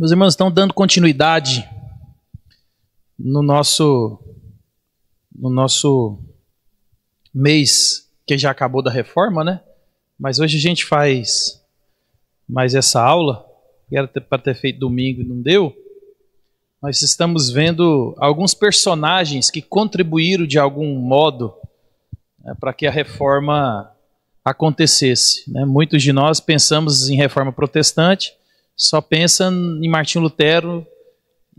Meus irmãos, estão dando continuidade no nosso mês que já acabou da reforma, né? Mas hoje a gente faz mais essa aula, que era para ter feito domingo e não deu. Nós estamos vendo alguns personagens que contribuíram de algum modo, né, para que a reforma acontecesse, né? Muitos de nós pensamos em reforma protestante, só pensa em Martinho Lutero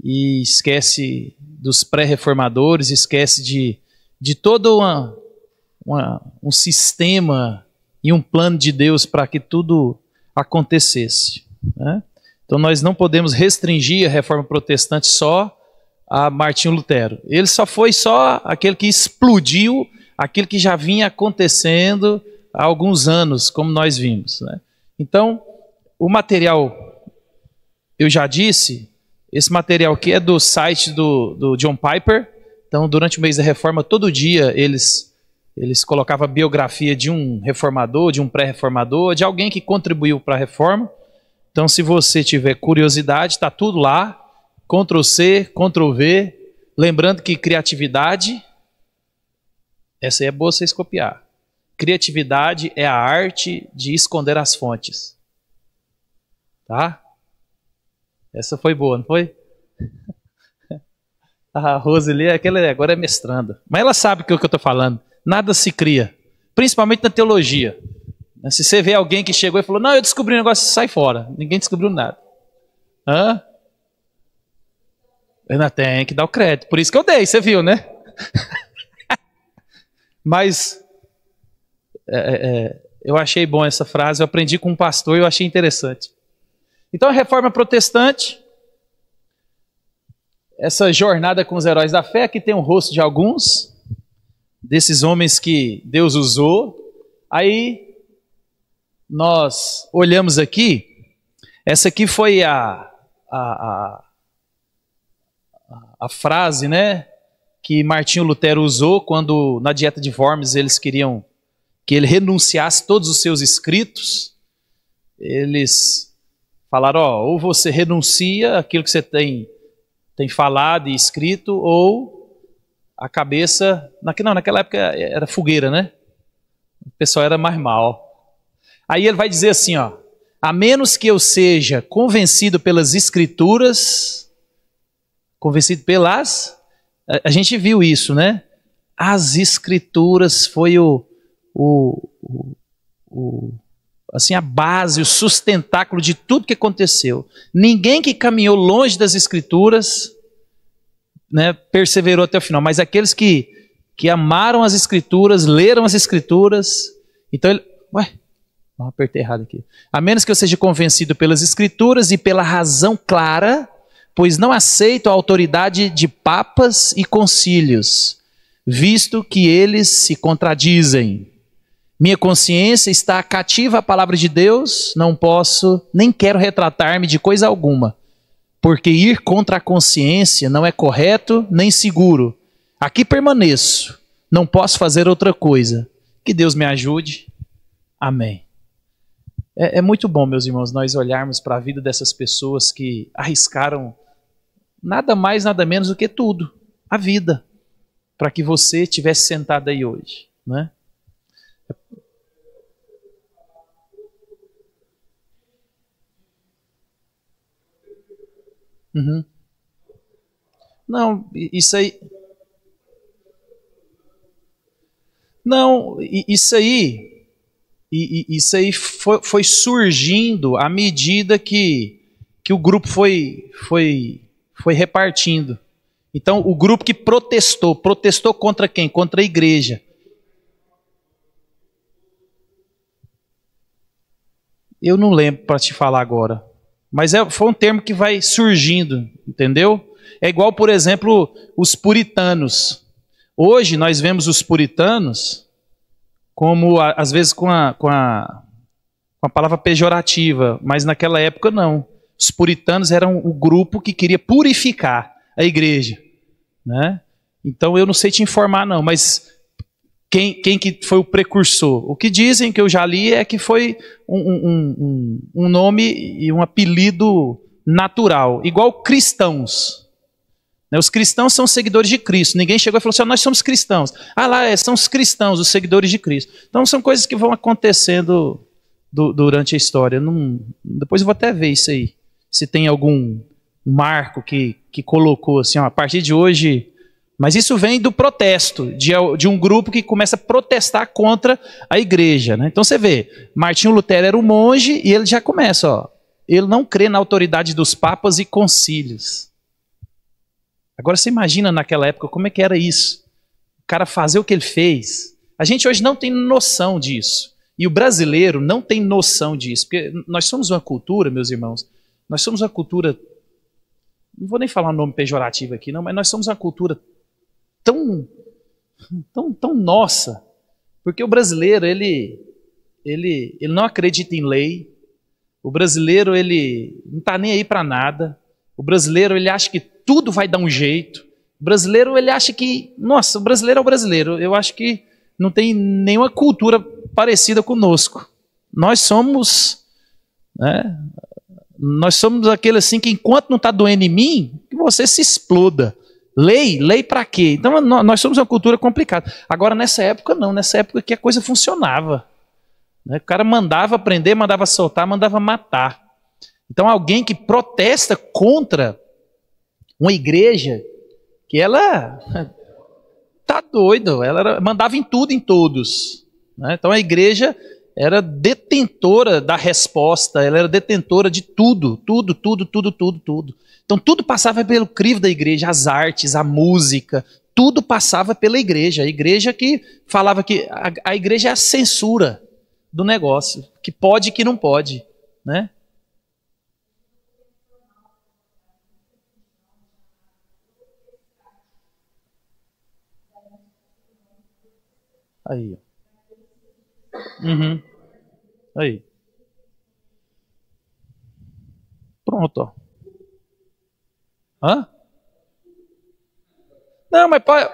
e esquece dos pré-reformadores, esquece de todo um sistema e um plano de Deus para que tudo acontecesse, né? Então nós não podemos restringir a reforma protestante só a Martinho Lutero. Ele só foi aquele que explodiu aquilo que já vinha acontecendo há alguns anos, como nós vimos, né? Então, o material, eu já disse, esse material aqui é do site do John Piper. Então, durante o mês da reforma, todo dia eles colocavam a biografia de um reformador, de um pré-reformador, de alguém que contribuiu para a reforma. Então, se você tiver curiosidade, está tudo lá, Ctrl+C, Ctrl+V, lembrando que criatividade, essa aí é boa vocês copiar. Criatividade é a arte de esconder as fontes. Tá? Essa foi boa, não foi? A Roseli, agora é mestranda. Mas ela sabe o que eu estou falando. Nada se cria, principalmente na teologia. Se você vê alguém que chegou e falou, não, eu descobri um negócio, sai fora. Ninguém descobriu nada. Hã? Ainda tem que dar o crédito. Por isso que eu dei, você viu, né? Mas eu achei bom essa frase, eu aprendi com um pastor e eu achei interessante. Então a reforma protestante, essa jornada com os heróis da fé, aqui tem o rosto de alguns desses homens que Deus usou. Aí nós olhamos aqui, essa aqui foi a frase, né, que Martinho Lutero usou quando na Dieta de Worms eles queriam que ele renunciasse todos os seus escritos. Eles falaram, ou você renuncia aquilo que você tem falado e escrito, ou a cabeça... Naquela época era fogueira, né? O pessoal era mais mal. Aí ele vai dizer assim, a menos que eu seja convencido pelas escrituras, convencido pelas... A gente viu isso, né? As escrituras foi assim, a base, o sustentáculo de tudo que aconteceu. Ninguém que caminhou longe das escrituras, né, perseverou até o final, mas aqueles que amaram as escrituras, leram as escrituras, então ele... apertei errado aqui. A menos que eu seja convencido pelas escrituras e pela razão clara, pois não aceito a autoridade de papas e concílios, visto que eles se contradizem. Minha consciência está cativa à palavra de Deus, não posso, nem quero retratar-me de coisa alguma, porque ir contra a consciência não é correto nem seguro. Aqui permaneço, não posso fazer outra coisa. Que Deus me ajude. Amém. É muito bom, meus irmãos, nós olharmos para a vida dessas pessoas que arriscaram nada mais, nada menos do que tudo, a vida, para que você estivesse sentado aí hoje, né? Uhum. Não, isso aí... Não, isso aí... Isso aí foi surgindo à medida que o grupo foi repartindo. Então, o grupo que protestou contra quem? Contra a igreja. Eu não lembro para te falar agora. Mas foi um termo que vai surgindo, entendeu? É igual, por exemplo, os puritanos. Hoje nós vemos os puritanos como, às vezes, com a palavra pejorativa, mas naquela época não. Os puritanos eram o grupo que queria purificar a igreja, né? Então eu não sei te informar não, mas quem que foi o precursor? O que dizem, que eu já li, é que foi um nome e um apelido natural, igual cristãos. Os cristãos são seguidores de Cristo. Ninguém chegou e falou assim, nós somos cristãos. Ah lá, são os cristãos, os seguidores de Cristo. Então são coisas que vão acontecendo durante a história. Depois eu vou até ver isso aí. Se tem algum marco que colocou assim, ó, a partir de hoje... Mas isso vem do protesto, de um grupo que começa a protestar contra a igreja. Né? Então você vê, Martinho Lutero era um monge e ele já começa, ó, ele não crê na autoridade dos papas e concílios. Agora você imagina naquela época como é que era isso. O cara fazer o que ele fez. A gente hoje não tem noção disso. E o brasileiro não tem noção disso. Porque nós somos uma cultura, meus irmãos, nós somos uma cultura, não vou nem falar um nome pejorativo aqui, não, mas nós somos uma cultura tão nossa, porque o brasileiro, ele não acredita em lei, o brasileiro, ele não está nem aí para nada, o brasileiro, ele acha que tudo vai dar um jeito, o brasileiro, ele acha que, nossa, o brasileiro é o brasileiro, eu acho que não tem nenhuma cultura parecida conosco, nós somos aquele assim que enquanto não está doendo em mim, que você se exploda. Lei para quê? Então nós somos uma cultura complicada. Agora nessa época não, nessa época que a coisa funcionava. O cara mandava prender, mandava soltar, mandava matar. Então alguém que protesta contra uma igreja, que ela tá doido, ela mandava em tudo, em todos. Então a igreja era detentora da resposta, ela era detentora de tudo. Então tudo passava pelo crivo da igreja, as artes, a música, tudo passava pela igreja. A igreja que falava que a igreja é a censura do negócio, que pode e que não pode, né? Aí, ó. Uhum. Aí. Pronto, ó. Hã? Não, mas pode.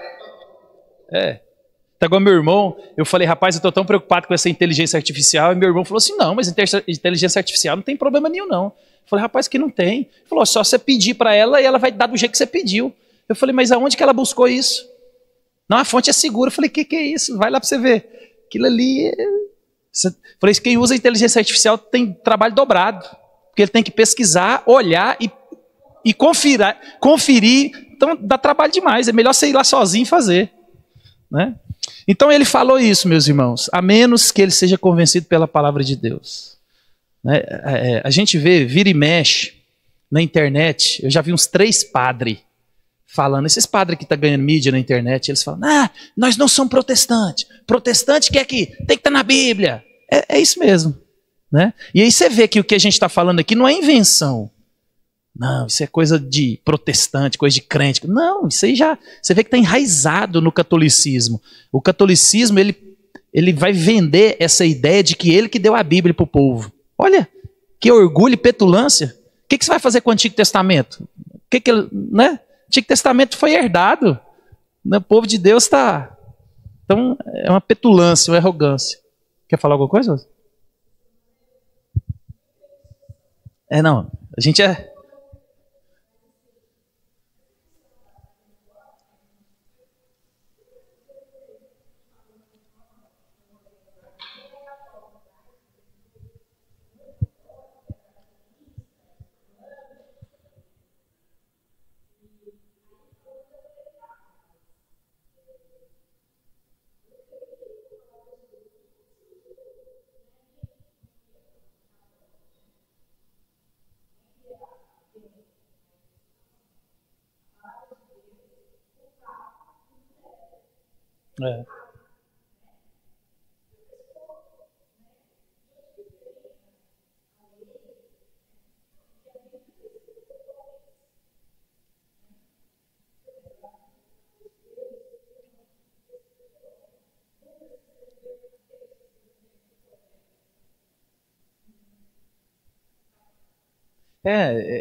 Tá igual meu irmão, eu falei, rapaz, eu tô tão preocupado com essa inteligência artificial, e meu irmão falou assim, não, mas inteligência artificial não tem problema nenhum, não. Eu falei, rapaz, que não tem. Ele falou, só você pedir para ela e ela vai dar do jeito que você pediu. Eu falei, mas aonde que ela buscou isso? Não, a fonte é segura. Eu falei, que é isso? Vai lá para você ver. Aquilo ali... Falei, quem usa inteligência artificial tem trabalho dobrado, porque ele tem que pesquisar, olhar e conferir. Então dá trabalho demais, é melhor você ir lá sozinho e fazer. Né? Então ele falou isso, meus irmãos, a menos que ele seja convencido pela palavra de Deus. Né? A gente vira e mexe na internet, eu já vi uns 3 padres falando, esses padres que estão ganhando mídia na internet, eles falam, nós não somos protestantes, protestante quer que tem que estar na Bíblia. É isso mesmo. Né? E aí você vê que o que a gente está falando aqui não é invenção. Não, isso é coisa de protestante, coisa de crente. Não, isso aí já, você vê que está enraizado no catolicismo. O catolicismo, ele vai vender essa ideia de que ele que deu a Bíblia para o povo. Olha, que orgulho e petulância. O que você vai fazer com o Antigo Testamento? Né? O Antigo Testamento foi herdado. O povo de Deus está... Então, é uma petulância, uma arrogância. Quer falar alguma coisa? Não. A gente é...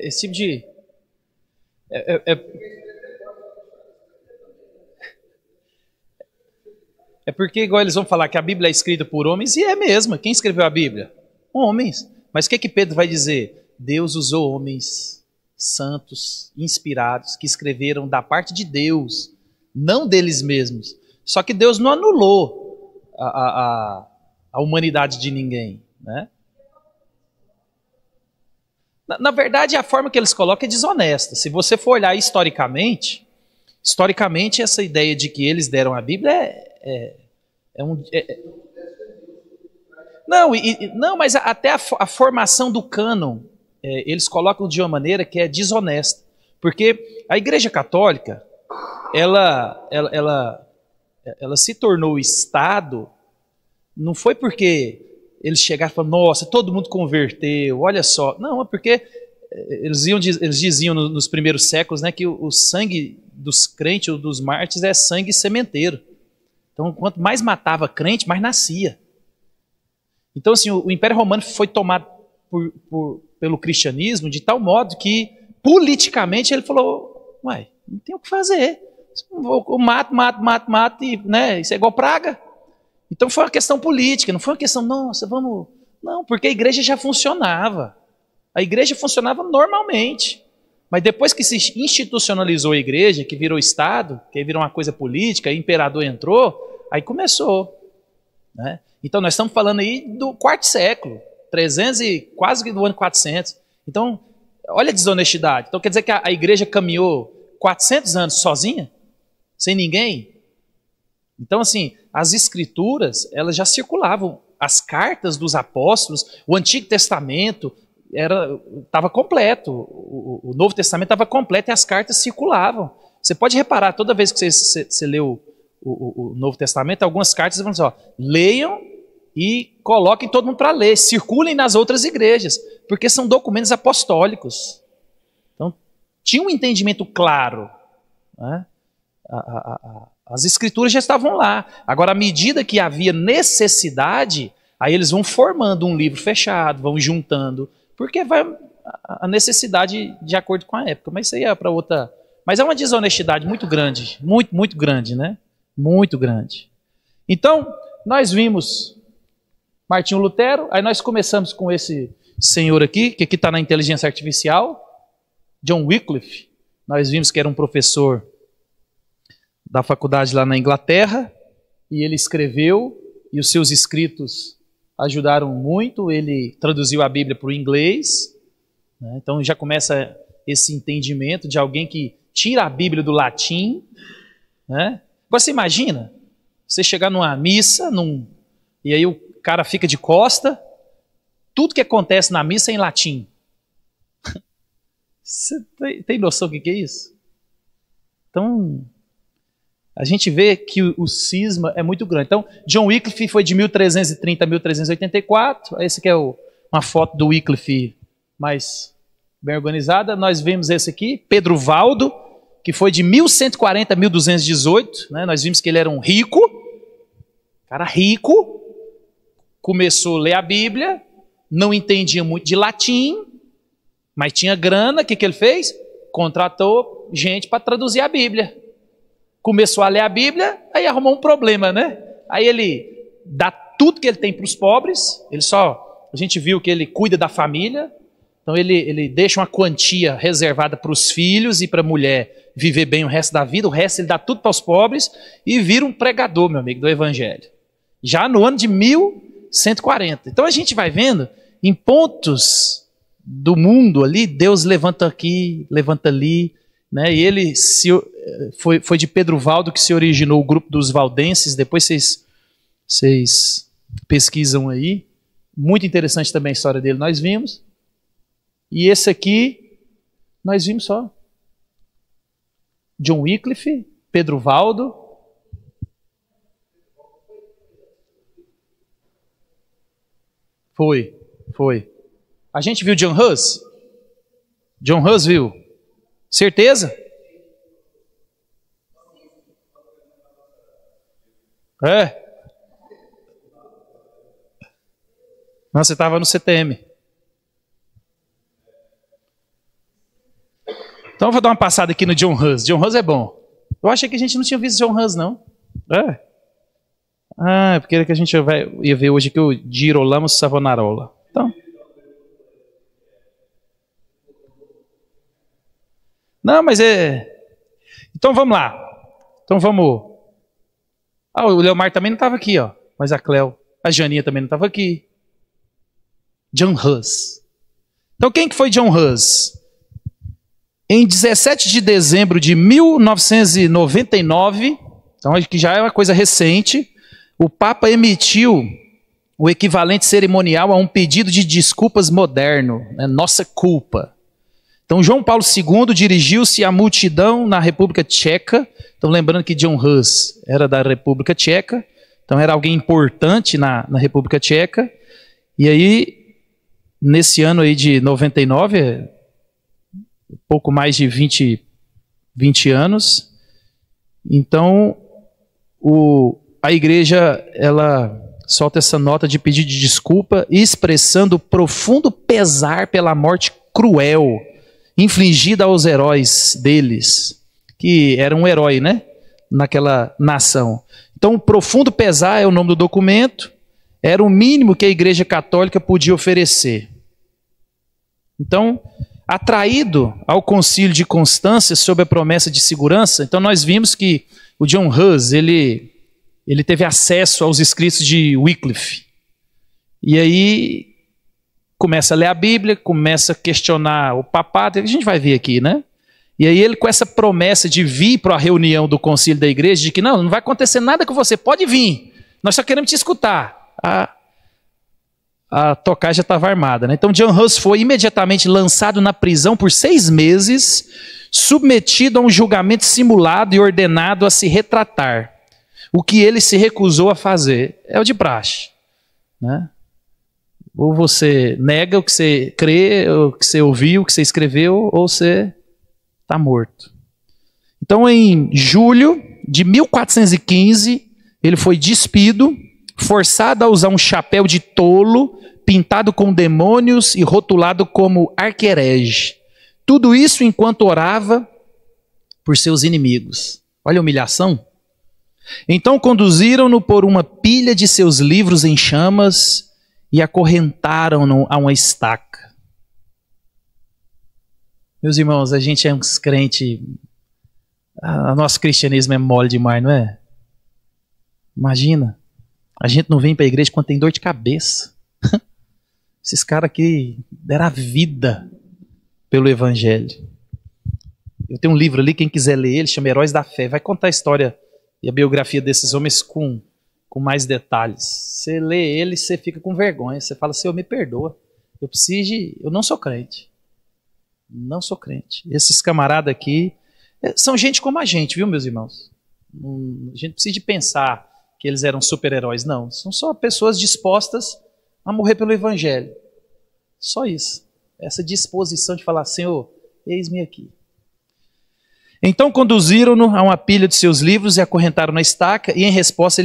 Esse tipo de... É porque, igual eles vão falar que a Bíblia é escrita por homens, e é mesmo. Quem escreveu a Bíblia? Homens. Mas o que Pedro vai dizer? Deus usou homens santos, inspirados, que escreveram da parte de Deus, não deles mesmos. Só que Deus não anulou a humanidade de ninguém, né? Na verdade, a forma que eles colocam é desonesta. Se você for olhar historicamente, essa ideia de que eles deram a Bíblia não, mas até a formação do cânon, eles colocam de uma maneira que é desonesta. Porque a Igreja Católica, ela se tornou Estado, não foi porque eles chegaram e falaram, nossa, todo mundo converteu, olha só. Não, é porque eles diziam nos primeiros séculos, né, que o sangue dos crentes ou dos mártires é sangue sementeiro. Então, quanto mais matava crente, mais nascia. Então, assim, o Império Romano foi tomado pelo cristianismo de tal modo que, politicamente, ele falou, uai, não tem o que fazer. Eu mato, e, né, isso é igual praga. Então foi uma questão política, não foi uma questão, nossa, vamos... Não, porque a igreja já funcionava. A igreja funcionava normalmente. Mas depois que se institucionalizou a igreja, que virou Estado, que virou uma coisa política, o imperador entrou, aí começou. Né? Então nós estamos falando aí do quarto século, 300 e quase do ano 400. Então, olha a desonestidade. Então quer dizer que a igreja caminhou 400 anos sozinha? Sem ninguém? Então, assim, as escrituras, elas já circulavam. As cartas dos apóstolos, o Antigo Testamento estava completo. O Novo Testamento estava completo e as cartas circulavam. Você pode reparar, toda vez que você lê o Novo Testamento, algumas cartas vão dizer, ó, leiam e coloquem todo mundo para ler, circulem nas outras igrejas, porque são documentos apostólicos. Então, tinha um entendimento claro, né? As escrituras já estavam lá. Agora, à medida que havia necessidade, aí eles vão formando um livro fechado, vão juntando, porque vai a necessidade de acordo com a época. Mas isso aí é para outra... Mas é uma desonestidade muito grande, muito grande, né? Muito grande. Então, nós vimos Martinho Lutero, aí nós começamos com esse senhor aqui, que aqui está na inteligência artificial, John Wycliffe. Nós vimos que era um professor da faculdade lá na Inglaterra, e ele escreveu, e os seus escritos ajudaram muito. Ele traduziu a Bíblia para o inglês, né? Então já começa esse entendimento de alguém que tira a Bíblia do latim, né? Agora você imagina, você chegar numa missa, e aí o cara fica de costa, tudo que acontece na missa é em latim. Você tem noção do que é isso? Então... a gente vê que o cisma é muito grande. Então, John Wycliffe foi de 1330 a 1384. Esse aqui é uma foto do Wycliffe mais bem organizada. Nós vemos esse aqui, Pedro Valdo, que foi de 1140 a 1218. Né? Nós vimos que ele era um rico, cara rico, começou a ler a Bíblia, não entendia muito de latim, mas tinha grana. O que ele fez? Contratou gente para traduzir a Bíblia. Começou a ler a Bíblia, aí arrumou um problema, né? Aí ele dá tudo que ele tem para os pobres, a gente viu que ele cuida da família, então ele deixa uma quantia reservada para os filhos e para a mulher viver bem o resto da vida, o resto ele dá tudo para os pobres e vira um pregador, meu amigo, do Evangelho. Já no ano de 1140. Então a gente vai vendo, em pontos do mundo ali, Deus levanta aqui, levanta ali, né? E ele foi de Pedro Valdo que se originou o grupo dos valdenses. Depois vocês pesquisam aí. Muito interessante também a história dele, nós vimos. E esse aqui, nós vimos só. John Wycliffe, Pedro Valdo. Foi. A gente viu John Hus? John Hus viu? Certeza? É. Não, você estava no CTM. Então eu vou dar uma passada aqui no John Hus. John Hus é bom. Eu achei que a gente não tinha visto John Hus, não. É. Ah, porque era que a gente ia ver hoje aqui o Girolamo Savonarola. Então. Não, mas é... Então vamos lá. Então vamos... o Leomar também não estava aqui, ó. Mas a Cleo, a Janinha também não estava aqui. John Hus. Então quem que foi John Hus? Em 17 de dezembro de 1999, então acho que já é uma coisa recente, o Papa emitiu o equivalente cerimonial a um pedido de desculpas moderno, né? Nossa culpa. Então João Paulo II dirigiu-se à multidão na República Tcheca. Então lembrando que John Hus era da República Tcheca, então era alguém importante na República Tcheca. E aí, nesse ano aí de 99, pouco mais de 20 anos, então a igreja, ela solta essa nota de pedido de desculpa, expressando profundo pesar pela morte cruel infligida aos heróis deles, que era um herói, né, naquela nação. Então, o profundo pesar é o nome do documento, era o mínimo que a Igreja Católica podia oferecer. Então, atraído ao Concílio de Constância sob a promessa de segurança, então nós vimos que o John Hus, ele teve acesso aos escritos de Wycliffe. E aí começa a ler a Bíblia, começa a questionar o papado, a gente vai ver aqui, né? E aí ele, com essa promessa de vir para a reunião do concílio da igreja, de que não vai acontecer nada com você, pode vir, nós só queremos te escutar. A tocaia já estava armada, né? Então John Hus foi imediatamente lançado na prisão por 6 meses, submetido a um julgamento simulado e ordenado a se retratar. O que ele se recusou a fazer é o de praxe, né? Ou você nega o que você crê, o que você ouviu, o que você escreveu, ou você está morto. Então, em julho de 1415, ele foi despido, forçado a usar um chapéu de tolo, pintado com demônios e rotulado como arquerege. Tudo isso enquanto orava por seus inimigos. Olha a humilhação. Então conduziram-no por uma pilha de seus livros em chamas e acorrentaram-no a uma estaca. Meus irmãos, a gente é uns crentes... O nosso cristianismo é mole demais, não é? Imagina, a gente não vem para a igreja quando tem dor de cabeça. Esses caras aqui deram a vida pelo evangelho. Eu tenho um livro ali, quem quiser ler ele, chama Heróis da Fé. Vai contar a história e a biografia desses homens com mais detalhes. Você lê ele, você fica com vergonha. Você fala, Senhor, me perdoa. Eu não sou crente. Não sou crente. Esses camaradas aqui são gente como a gente, viu, meus irmãos? A gente precisa de pensar que eles eram super-heróis. Não, são só pessoas dispostas a morrer pelo evangelho. Só isso. Essa disposição de falar, Senhor, eis-me aqui. Então conduziram-no a uma pilha de seus livros e acorrentaram na estaca, e em resposta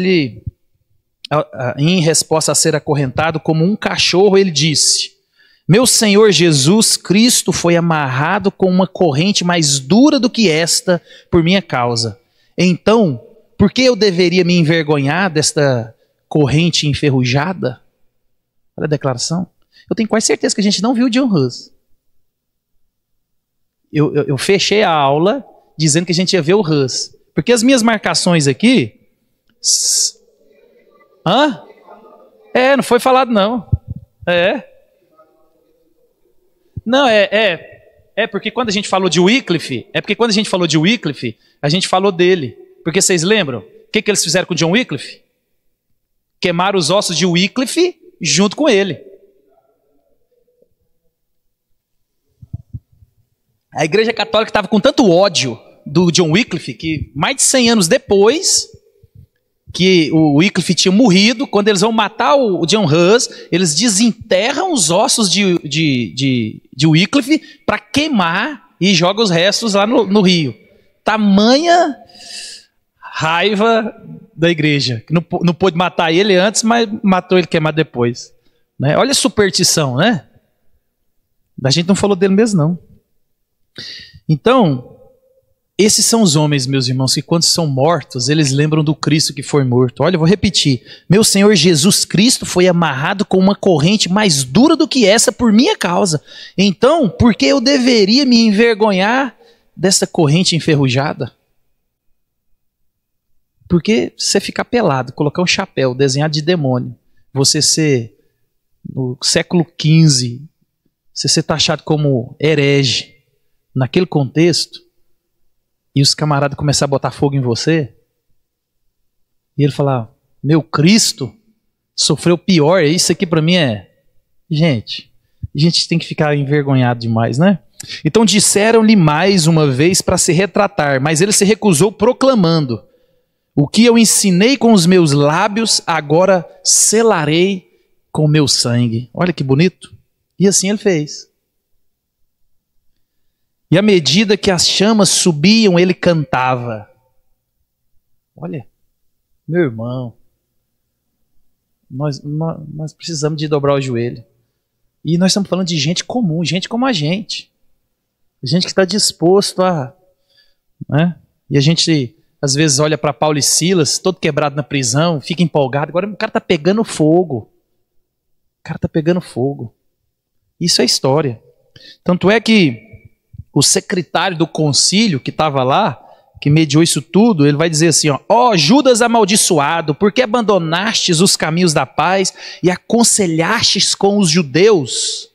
a ser acorrentado como um cachorro, ele disse: meu Senhor Jesus Cristo foi amarrado com uma corrente mais dura do que esta por minha causa. Então, por que eu deveria me envergonhar desta corrente enferrujada? Olha a declaração. Eu tenho quase certeza que a gente não viu John Hus. Eu fechei a aula dizendo que a gente ia ver o Hus. Porque as minhas marcações aqui... não foi falado não. Não, porque quando a gente falou de Wycliffe, a gente falou dele. Porque vocês lembram? O que eles fizeram com John Wycliffe? Queimaram os ossos de Wycliffe junto com ele. A Igreja Católica estava com tanto ódio do John Wycliffe que mais de 100 anos depois que o Wycliffe tinha morrido, quando eles vão matar o John Hus, eles desenterram os ossos de Wycliffe para queimar e jogam os restos lá no rio. Tamanha raiva da igreja. Não pôde matar ele antes, mas matou ele queimado depois. Né? Olha a superstição, né? A gente não falou dele mesmo, não. Então, esses são os homens, meus irmãos, que quando são mortos, eles lembram do Cristo que foi morto. Olha, eu vou repetir. Meu Senhor Jesus Cristo foi amarrado com uma corrente mais dura do que essa por minha causa. Então, por que eu deveria me envergonhar dessa corrente enferrujada? Porque você ficar pelado, colocar um chapéu desenhado de demônio, você ser, no século XV, você ser taxado como herege, naquele contexto, e os camaradas começarem a botar fogo em você, e ele falar, meu Cristo sofreu pior, isso aqui para mim é... Gente, a gente tem que ficar envergonhado demais, né? Então disseram-lhe mais uma vez para se retratar, mas ele se recusou proclamando, o que eu ensinei com os meus lábios, agora selarei com o meu sangue. Olha que bonito. E assim ele fez. E à medida que as chamas subiam, ele cantava. Olha, meu irmão, nós precisamos de dobrar o joelho. E nós estamos falando de gente comum, gente como a gente. Gente que está disposto a... Né? E a gente, às vezes, olha para Paulo e Silas, todo quebrado na prisão, fica empolgado. Agora o cara está pegando fogo. O cara está pegando fogo. Isso é história. Tanto é que o secretário do concílio que estava lá, que mediou isso tudo, ele vai dizer assim, ó, Judas amaldiçoado, por que abandonastes os caminhos da paz e aconselhastes com os judeus?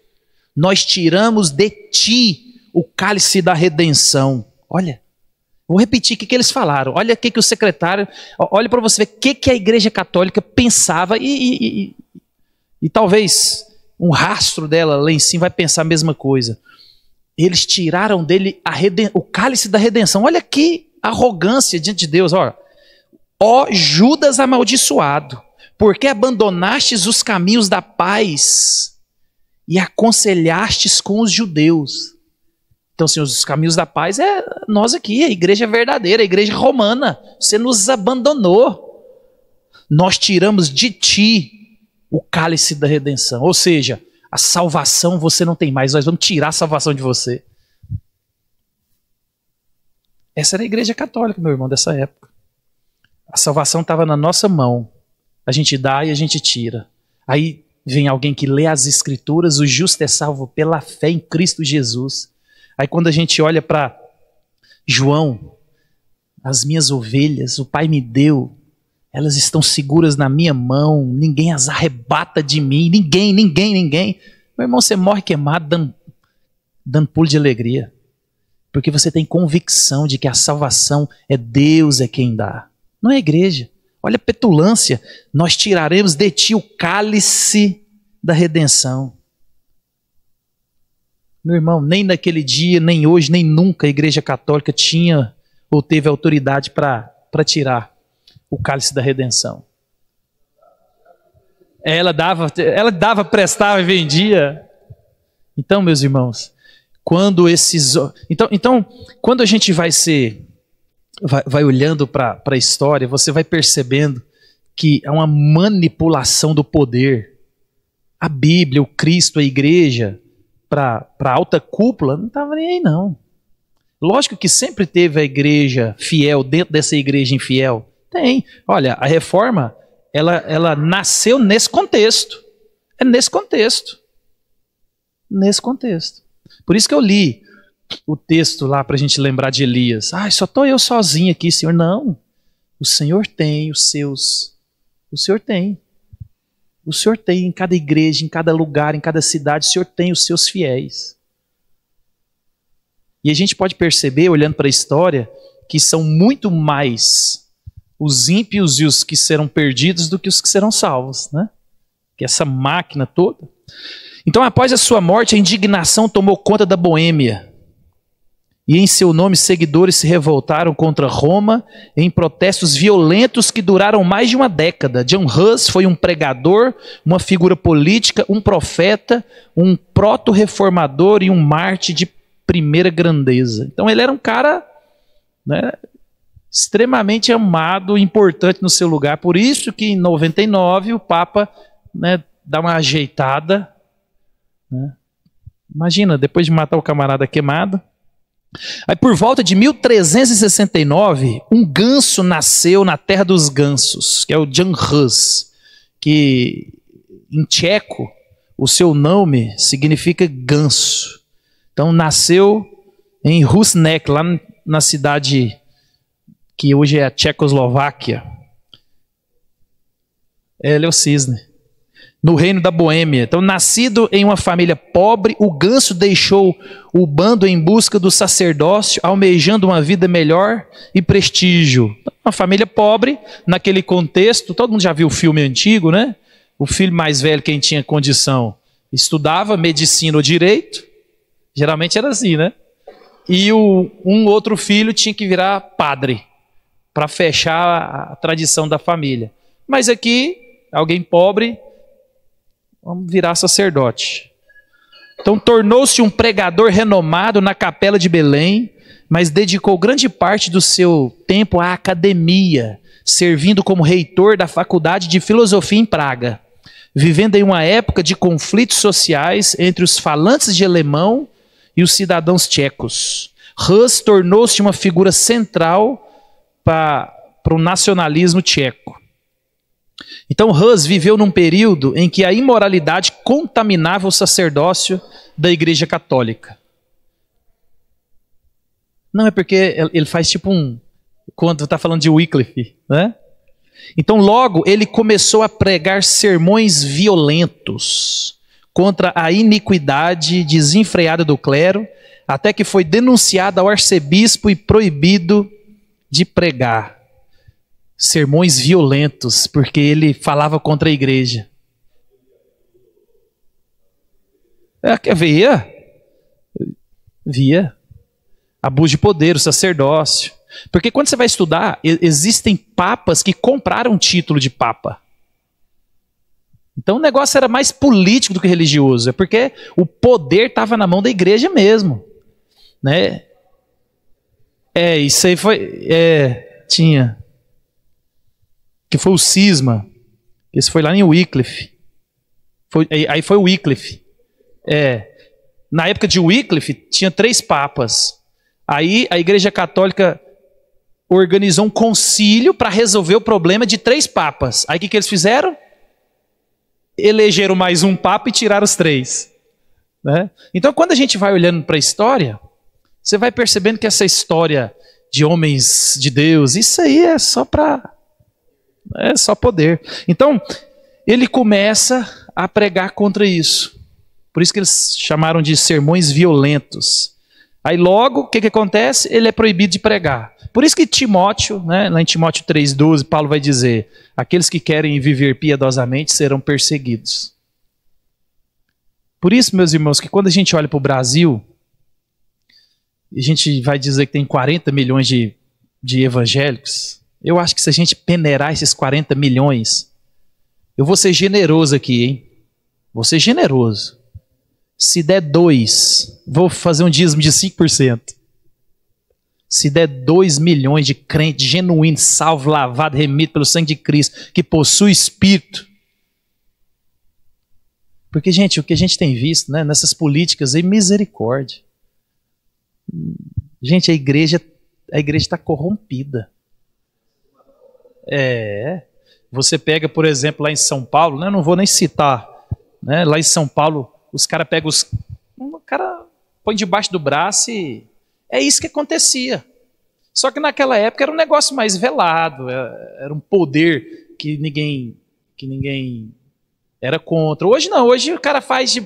Nós tiramos de ti o cálice da redenção. Olha, vou repetir o que eles falaram. Olha o que o secretário, olha para você ver o que a Igreja Católica pensava e talvez um rastro dela lá em cima vai pensar a mesma coisa. Eles tiraram dele o cálice da redenção. Olha que arrogância diante de Deus. Ó Judas amaldiçoado, porque abandonastes os caminhos da paz e aconselhastes com os judeus. Então, assim, os caminhos da paz é nós aqui, a igreja verdadeira, a igreja romana. Você nos abandonou. Nós tiramos de ti o cálice da redenção. Ou seja, a salvação você não tem mais, nós vamos tirar a salvação de você. Essa era a Igreja Católica, meu irmão, dessa época. A salvação estava na nossa mão. A gente dá e a gente tira. Aí vem alguém que lê as Escrituras, o justo é salvo pela fé em Cristo Jesus. Aí quando a gente olha para João, as minhas ovelhas, o Pai me deu, elas estão seguras na minha mão, ninguém as arrebata de mim, ninguém. Meu irmão, você morre queimado dando pulo de alegria. Porque você tem convicção de que a salvação é Deus é quem dá. Não é a igreja. Olha a petulância. Nós tiraremos de ti o cálice da redenção. Meu irmão, nem naquele dia, nem hoje, nem nunca a Igreja Católica tinha ou teve autoridade para tirar o cálice da redenção. Ela dava, prestava e vendia. Então, meus irmãos, quando quando a gente vai olhando para a história, você vai percebendo que é uma manipulação do poder. A Bíblia, o Cristo, a igreja, para a alta cúpula, não estava nem aí não. Lógico que sempre teve a igreja fiel dentro dessa igreja infiel. Tem. Olha, a reforma, ela nasceu nesse contexto. É nesse contexto. Nesse contexto. Por isso que eu li o texto lá para a gente lembrar de Elias. Só estou eu sozinho aqui, Senhor. Não. O Senhor tem os seus. O Senhor tem. O Senhor tem em cada igreja, em cada lugar, em cada cidade, o Senhor tem os seus fiéis. E a gente pode perceber, olhando para a história, que são muito mais os ímpios e os que serão perdidos do que os que serão salvos, né? Que essa máquina toda. Então, após a sua morte, a indignação tomou conta da Boêmia. E em seu nome, seguidores se revoltaram contra Roma em protestos violentos que duraram mais de uma década. John Hus foi um pregador, uma figura política, um profeta, um proto-reformador e um mártir de primeira grandeza. Então ele era um cara, né, extremamente amado, importante no seu lugar. Por isso que em 99 o Papa, né, dá uma ajeitada. Né? Imagina, depois de matar o camarada queimado. Aí por volta de 1369, um ganso nasceu na terra dos gansos, que é o Jan Hus, que em tcheco o seu nome significa ganso. Então nasceu em Rusnek, lá na cidade que hoje é a Tchecoslováquia. É Leocisne. No reino da Boêmia. Então, nascido em uma família pobre, o ganso deixou o bando em busca do sacerdócio, almejando uma vida melhor e prestígio. Uma família pobre, naquele contexto, todo mundo já viu o filme antigo, né? O filho mais velho, quem tinha condição, estudava medicina ou direito. Geralmente era assim, né? E um outro filho tinha que virar padre, para fechar a tradição da família. Mas aqui, alguém pobre, vamos virar sacerdote. Então tornou-se um pregador renomado na capela de Belém, mas dedicou grande parte do seu tempo à academia, servindo como reitor da Faculdade de Filosofia em Praga, vivendo em uma época de conflitos sociais entre os falantes de alemão e os cidadãos tchecos. Hus tornou-se uma figura central para o nacionalismo tcheco. Então Hus viveu num período em que a imoralidade contaminava o sacerdócio da Igreja Católica. Não, é porque ele faz tipo quando está falando de Wycliffe, né? Então logo ele começou a pregar sermões violentos contra a iniquidade desenfreada do clero, até que foi denunciado ao arcebispo e proibido de pregar. Sermões violentos, porque ele falava contra a igreja. Via. Abuso de poder, o sacerdócio. Porque quando você vai estudar, existem papas que compraram o título de papa. Então o negócio era mais político do que religioso. É porque o poder estava na mão da igreja mesmo. Né? Isso aí foi... tinha... que foi o cisma. Esse foi lá em Wycliffe. Aí foi o Wycliffe. Na época de Wycliffe, tinha 3 papas. Aí a Igreja Católica organizou um concílio para resolver o problema de 3 papas. Aí o que eles fizeram? Elegeram mais um papa e tiraram os 3. Né? Então, quando a gente vai olhando para a história, você vai percebendo que essa história de homens de Deus, isso aí é só poder. Então, ele começa a pregar contra isso. Por isso que eles chamaram de sermões violentos. Aí logo, o que acontece? Ele é proibido de pregar. Por isso que Timóteo, né, lá em Timóteo 3,12, Paulo vai dizer: aqueles que querem viver piedosamente serão perseguidos. Por isso, meus irmãos, que quando a gente olha para o Brasil, a gente vai dizer que tem 40 milhões de evangélicos. Eu acho que se a gente peneirar esses 40 milhões, eu vou ser generoso aqui, hein? Vou ser generoso. Se der 2, vou fazer um dízimo de 5%. Se der 2 milhões de crentes genuínos, salvos, lavados, remidos pelo sangue de Cristo, que possui Espírito. Porque, gente, o que a gente tem visto, né, nessas políticas aí, misericórdia. Gente, a igreja está corrompida. Você pega, por exemplo, lá em São Paulo, né, eu não vou nem citar, né, lá em São Paulo, os caras pegam o cara põe debaixo do braço e é isso que acontecia. Só que naquela época era um negócio mais velado, era um poder que ninguém era contra. Hoje não, hoje o cara faz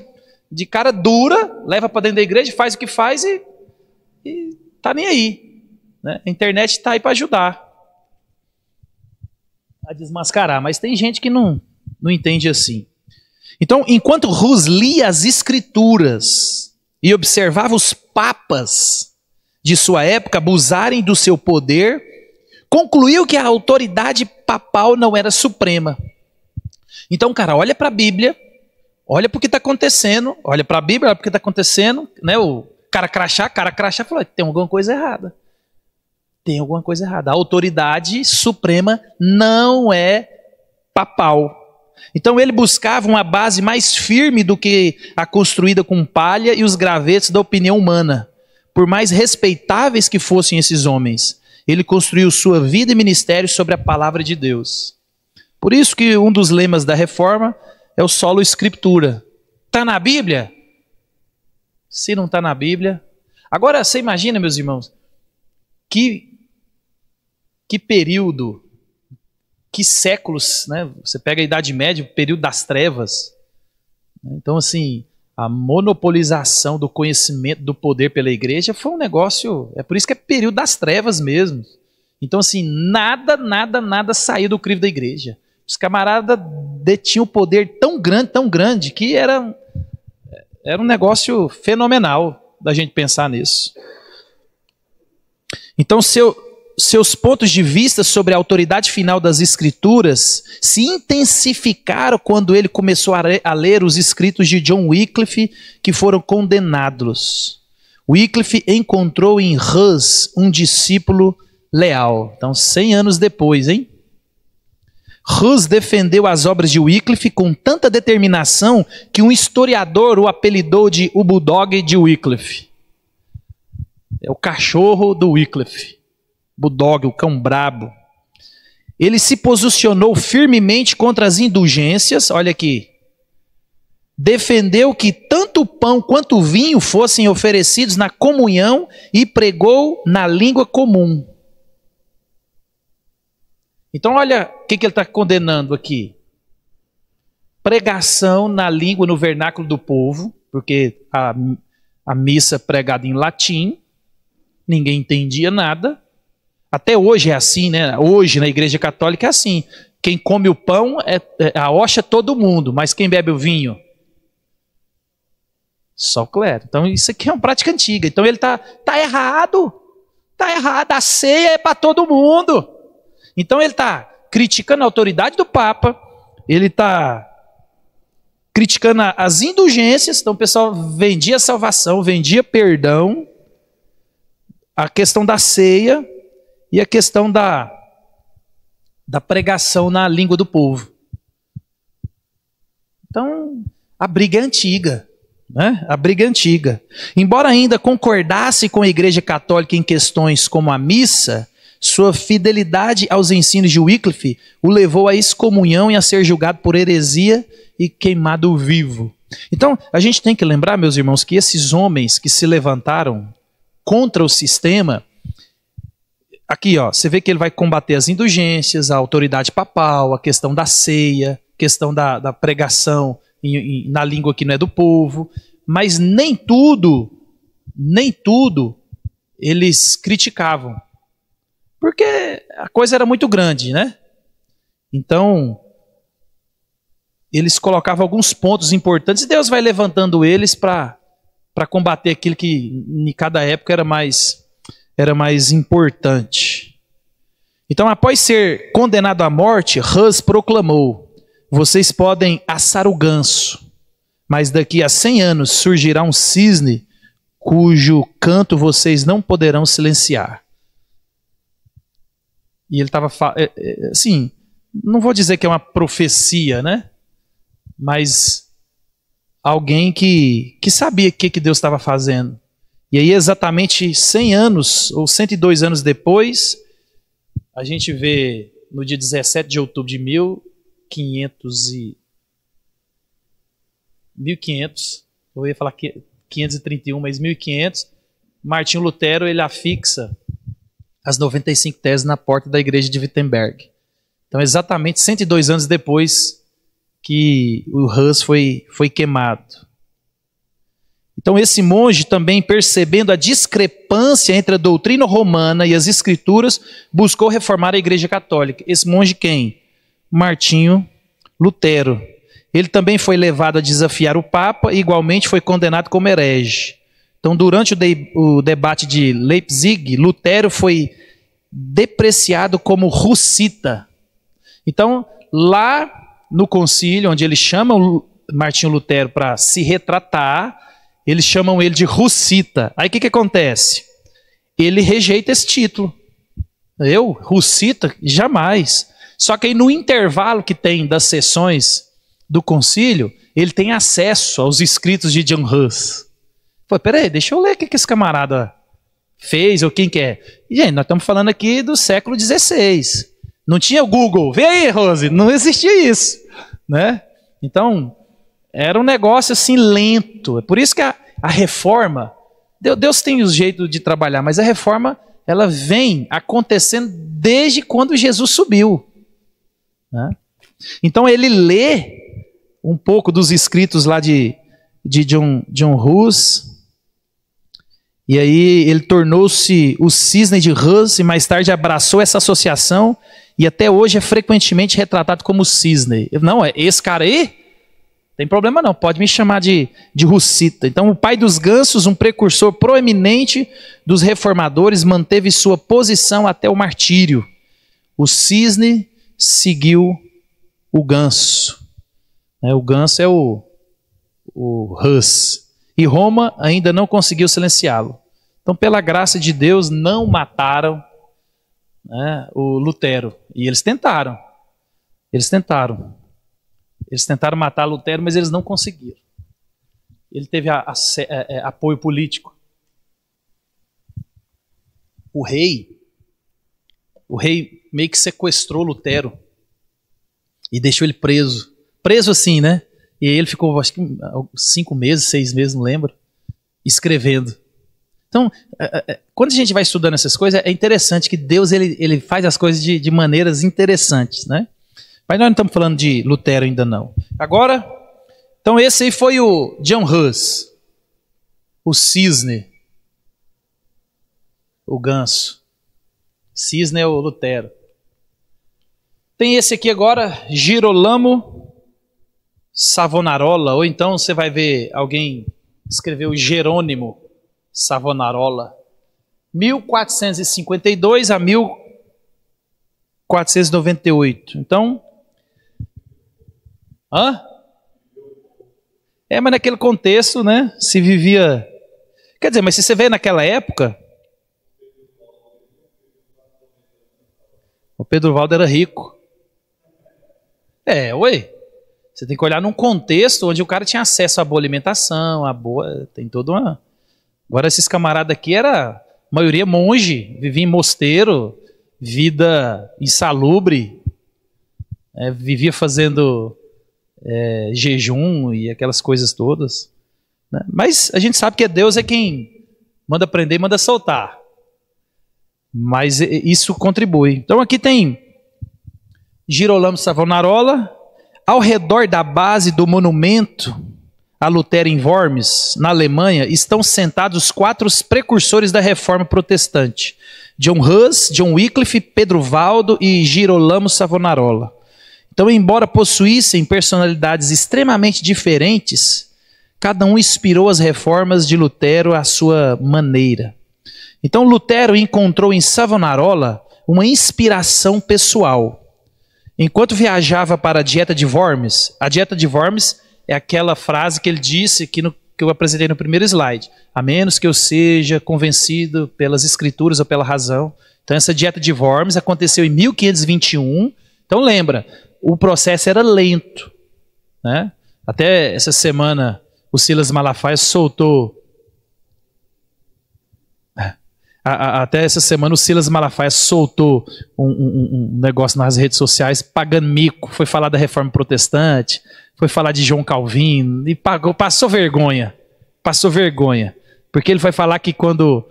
de cara dura, leva para dentro da igreja, faz o que faz e tá nem aí. Né? A internet está aí para ajudar a desmascarar, mas tem gente que não entende assim. Então, enquanto Hus lia as escrituras e observava os papas de sua época abusarem do seu poder, concluiu que a autoridade papal não era suprema. Então, cara, olha para a Bíblia, olha para o que está acontecendo, olha para a Bíblia, olha para o que está acontecendo, né? O cara crachá falou: tem alguma coisa errada. Tem alguma coisa errada. A autoridade suprema não é papal. Então ele buscava uma base mais firme do que a construída com palha e os gravetos da opinião humana. Por mais respeitáveis que fossem esses homens, ele construiu sua vida e ministério sobre a palavra de Deus. Por isso que um dos lemas da reforma é o solo escritura. Está na Bíblia? Se não está na Bíblia, Agora, você imagina, meus irmãos, que período, que séculos, né? Você pega a Idade Média, o período das trevas. Então, assim, a monopolização do conhecimento, do poder pela igreja foi um negócio, é por isso que é período das trevas mesmo. Então, assim, nada saiu do crivo da igreja. Os camaradas detinham poder tão grande, que era um negócio fenomenal da gente pensar nisso. Então, seus pontos de vista sobre a autoridade final das Escrituras se intensificaram quando ele começou a ler os escritos de John Wycliffe, que foram condenados. Wycliffe encontrou em Hus um discípulo leal. Então, 100 anos depois, hein? Hus defendeu as obras de Wycliffe com tanta determinação que um historiador o apelidou de o Bulldog de Wycliffe. É o cachorro do Wycliffe. Bulldog, o cão brabo. Ele se posicionou firmemente contra as indulgências, olha aqui. Defendeu que tanto o pão quanto o vinho fossem oferecidos na comunhão e pregou na língua comum. Então olha o que ele está condenando aqui. Pregação na língua, no vernáculo do povo, porque a missa pregada em latim, ninguém entendia nada. Até hoje é assim, né? Hoje na Igreja Católica é assim. Quem come o pão, a hóstia é todo mundo, mas quem bebe o vinho? Só o clero. Então isso aqui é uma prática antiga. Então ele tá errado. Está errado. A ceia é para todo mundo. Então ele está criticando a autoridade do Papa, ele está criticando as indulgências. Então o pessoal vendia salvação, vendia perdão, a questão da ceia e a questão da pregação na língua do povo. Então a briga é antiga. Né? A briga é antiga. Embora ainda concordasse com a Igreja Católica em questões como a missa, sua fidelidade aos ensinos de Wycliffe o levou à excomunhão e a ser julgado por heresia e queimado vivo. Então, a gente tem que lembrar, meus irmãos, que esses homens que se levantaram contra o sistema, aqui, ó, você vê que ele vai combater as indulgências, a autoridade papal, a questão da ceia, a questão da pregação na língua que não é do povo, mas nem tudo eles criticavam. Porque a coisa era muito grande, né? Então, eles colocavam alguns pontos importantes e Deus vai levantando eles para combater aquilo que em cada época era mais importante. Então, após ser condenado à morte, Hus proclamou: vocês podem assar o ganso, mas daqui a 100 anos surgirá um cisne cujo canto vocês não poderão silenciar. E ele estava, assim, não vou dizer que é uma profecia, né? Mas alguém que sabia o que Deus estava fazendo. E aí exatamente 100 anos, ou 102 anos depois, a gente vê no dia 17 de outubro de 1500, eu ia falar 531, mas 1500, Martinho Lutero, ele afixa as 95 teses na porta da igreja de Wittenberg. Então, exatamente 102 anos depois que o Hus foi queimado. Então, esse monge também, percebendo a discrepância entre a doutrina romana e as escrituras, buscou reformar a igreja católica. Esse monge quem? Martinho Lutero. Ele também foi levado a desafiar o Papa e igualmente foi condenado como herege. Então, durante o debate de Leipzig, Lutero foi depreciado como russita. Então, lá no concílio, onde eles chamam Martinho Lutero para se retratar, eles chamam ele de russita. Aí o que acontece? Ele rejeita esse título. Eu, russita, jamais. Só que aí no intervalo que tem das sessões do concílio, ele tem acesso aos escritos de John Hus. Pô, peraí, deixa eu ler o que esse camarada fez, ou quem que é. E, gente, nós estamos falando aqui do século XVI. Não tinha o Google. Vê aí, Rose, não existia isso. Né? Então, era um negócio assim lento. É por isso que a reforma Deus tem o jeito de trabalhar, mas a reforma, ela vem acontecendo desde quando Jesus subiu, né? Então ele lê um pouco dos escritos lá de John Hus, e aí ele tornou-se o cisne de Hus, e mais tarde abraçou essa associação, e até hoje é frequentemente retratado como cisne. Não, é esse cara aí? Tem problema não, pode me chamar de Hussita. Então o pai dos gansos, um precursor proeminente dos reformadores, manteve sua posição até o martírio. O cisne seguiu o ganso. O ganso é o Hus. E Roma ainda não conseguiu silenciá-lo. Então, pela graça de Deus, não mataram, né, o Lutero. E eles tentaram. Eles tentaram matar Lutero, mas eles não conseguiram. Ele teve apoio político. O rei meio que sequestrou Lutero e deixou ele preso. Preso assim, né? E aí ele ficou, acho que 5 meses, 6 meses, não lembro, escrevendo. Então, quando a gente vai estudando essas coisas, é interessante que Deus ele faz as coisas de maneiras interessantes, né? Mas nós não estamos falando de Lutero ainda não. Agora, então esse aí foi o John Hus, o cisne, o ganso. Cisne é o Lutero. Tem esse aqui agora, Girolamo Savonarola, ou então você vai ver alguém escreveu Jerônimo Savonarola, 1452 a 1498. Então, mas naquele contexto, né, se vivia... Quer dizer, mas se você vê naquela época, o Pedro Valdo era rico. Você tem que olhar num contexto onde o cara tinha acesso à boa alimentação, tem toda uma... Agora esses camaradas aqui era maioria monge, vivia em mosteiro, vida insalubre, vivia fazendo jejum e aquelas coisas todas, né? Mas a gente sabe que Deus é quem manda prender e manda soltar. Mas isso contribui. Então aqui tem Girolamo Savonarola. Ao redor da base do monumento a Lutero em Worms, na Alemanha, estão sentados os 4 precursores da Reforma Protestante: John Hus, John Wycliffe, Pedro Valdo e Girolamo Savonarola. Então, embora possuíssem personalidades extremamente diferentes, cada um inspirou as reformas de Lutero à sua maneira. Então, Lutero encontrou em Savonarola uma inspiração pessoal. Enquanto viajava para a Dieta de Worms, a Dieta de Worms é aquela frase que ele disse que eu apresentei no primeiro slide: a menos que eu seja convencido pelas escrituras ou pela razão. Então essa Dieta de Worms aconteceu em 1521. Então lembra, o processo era lento, né? Até essa semana o Silas Malafaia soltou... Até essa semana o Silas Malafaia soltou um negócio nas redes sociais pagando mico. Foi falar da Reforma Protestante, foi falar de João Calvino e passou vergonha. Passou vergonha. Porque ele vai falar que quando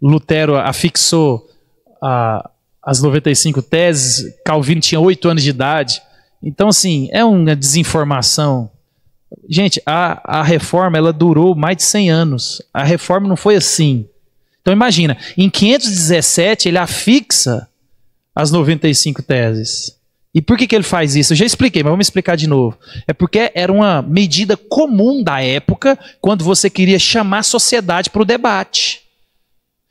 Lutero afixou as 95 teses, Calvino tinha 8 anos de idade. Então, assim, é uma desinformação. Gente, a Reforma ela durou mais de 100 anos. A Reforma não foi assim. Então imagina, em 517 ele afixa as 95 teses. E por que ele faz isso? Eu já expliquei, mas vamos explicar de novo. É porque era uma medida comum da época, quando você queria chamar a sociedade para o debate.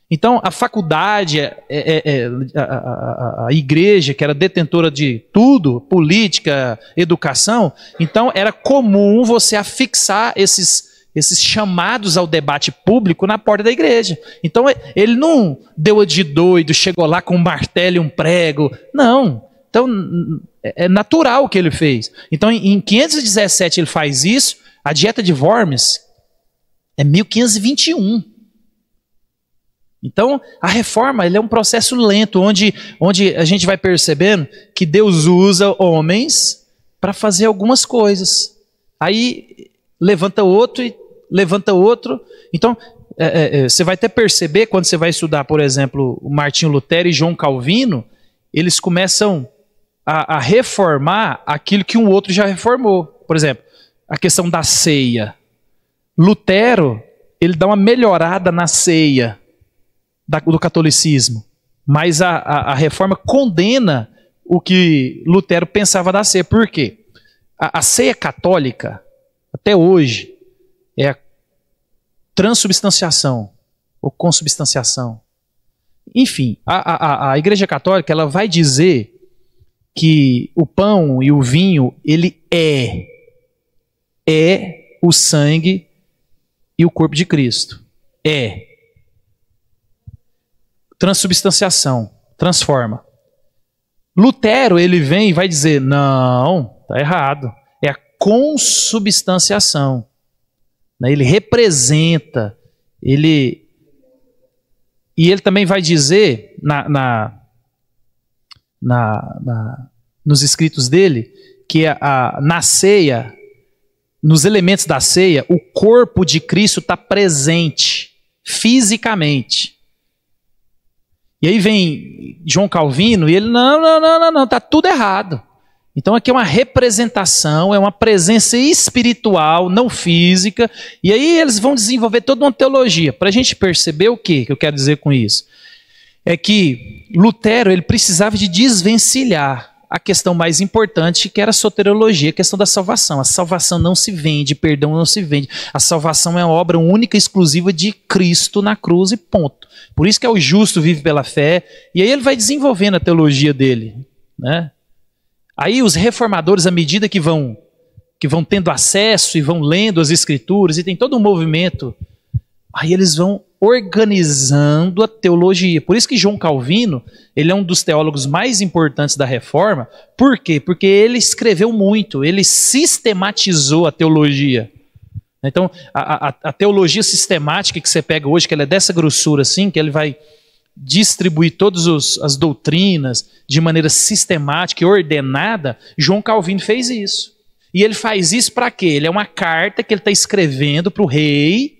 Então a faculdade, a igreja, que era detentora de tudo, política, educação, então era comum você afixar esses chamados ao debate público na porta da igreja. Então ele não deu a de doido, chegou lá com um martelo e um prego. Não. Então é natural o que ele fez. Então em 517 ele faz isso. A Dieta de Worms é 1521. Então a reforma é um processo lento, onde a gente vai percebendo que Deus usa homens para fazer algumas coisas. Aí levanta outro e levanta outro. Então, você vai até perceber, quando você vai estudar, por exemplo, o Martinho Lutero e João Calvino, eles começam a reformar aquilo que um outro já reformou. Por exemplo, a questão da ceia. Lutero, ele dá uma melhorada na ceia do catolicismo, mas a reforma condena o que Lutero pensava da ceia. Por quê? A ceia católica, até hoje, é a transubstanciação ou consubstanciação. Enfim, a Igreja Católica, ela vai dizer que o pão e o vinho, ele é o sangue e o corpo de Cristo. Transubstanciação, transforma. Lutero, ele vem e vai dizer, não, está errado. É a consubstanciação. Ele representa, e ele também vai dizer nos escritos dele que na ceia, nos elementos da ceia, o corpo de Cristo está presente fisicamente. E aí vem João Calvino e ele, não, está tudo errado. Então aqui é uma representação, é uma presença espiritual, não física. E aí eles vão desenvolver toda uma teologia. Para a gente perceber o que eu quero dizer com isso? É que Lutero, ele precisava de desvencilhar a questão mais importante, que era a soteriologia, a questão da salvação. A salvação não se vende, perdão não se vende. A salvação é uma obra única e exclusiva de Cristo na cruz e ponto. Por isso que é o justo vive pela fé. E aí ele vai desenvolvendo a teologia dele, né? Aí os reformadores, à medida que vão tendo acesso e vão lendo as escrituras, e tem todo um movimento, aí eles vão organizando a teologia. Por isso que João Calvino, ele é um dos teólogos mais importantes da Reforma. Por quê? Porque ele escreveu muito, ele sistematizou a teologia. Então, a teologia sistemática que você pega hoje, que ela é dessa grossura assim, que ele vai distribuir todas as doutrinas de maneira sistemática e ordenada, João Calvino fez isso. E ele faz isso para quê? Ele é uma carta que ele está escrevendo para o rei,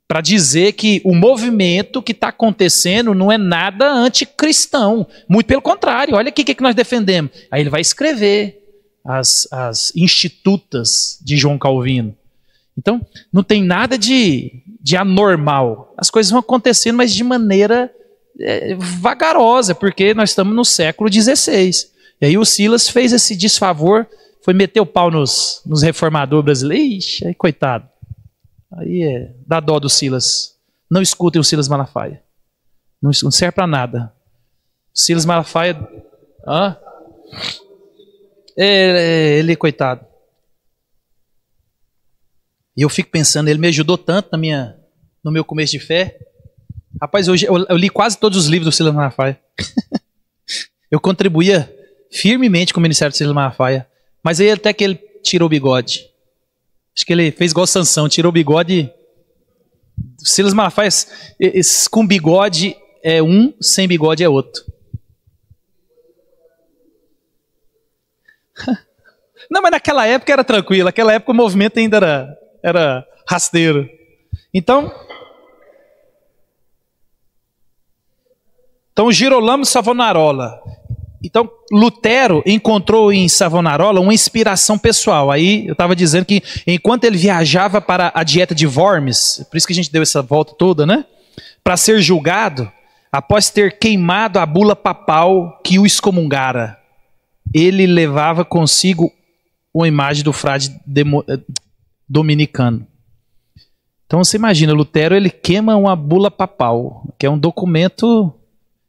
para dizer que o movimento que está acontecendo não é nada anticristão. Muito pelo contrário, olha aqui o que nós defendemos. Aí ele vai escrever as institutas de João Calvino. Então, não tem nada de anormal. As coisas vão acontecendo, mas de maneira vagarosa, porque nós estamos no século XVI. E aí o Silas fez esse desfavor, foi meter o pau nos reformadores brasileiros. Ixi, aí coitado. Aí dá dó do Silas. Não escutem o Silas Malafaia. Não serve para nada. Silas Malafaia... Ele, coitado. E eu fico pensando, ele me ajudou tanto no meu começo de fé. Rapaz, eu li quase todos os livros do Silas Malafaia. Eu contribuía firmemente com o ministério do Silas Malafaia. Mas aí até que ele tirou o bigode. Acho que ele fez igual Sansão, tirou o bigode. Silas Malafaia, com bigode é um, sem bigode é outro. Não, mas naquela época era tranquilo. Naquela época o movimento ainda era rasteiro. Então Girolamo Savonarola. Então, Lutero encontrou em Savonarola uma inspiração pessoal. Aí eu estava dizendo que enquanto ele viajava para a dieta de Worms, por isso que a gente deu essa volta toda, né? Para ser julgado, após ter queimado a bula papal que o excomungara, ele levava consigo uma imagem do frade dominicano. Então você imagina, Lutero ele queima uma bula papal, que é um documento.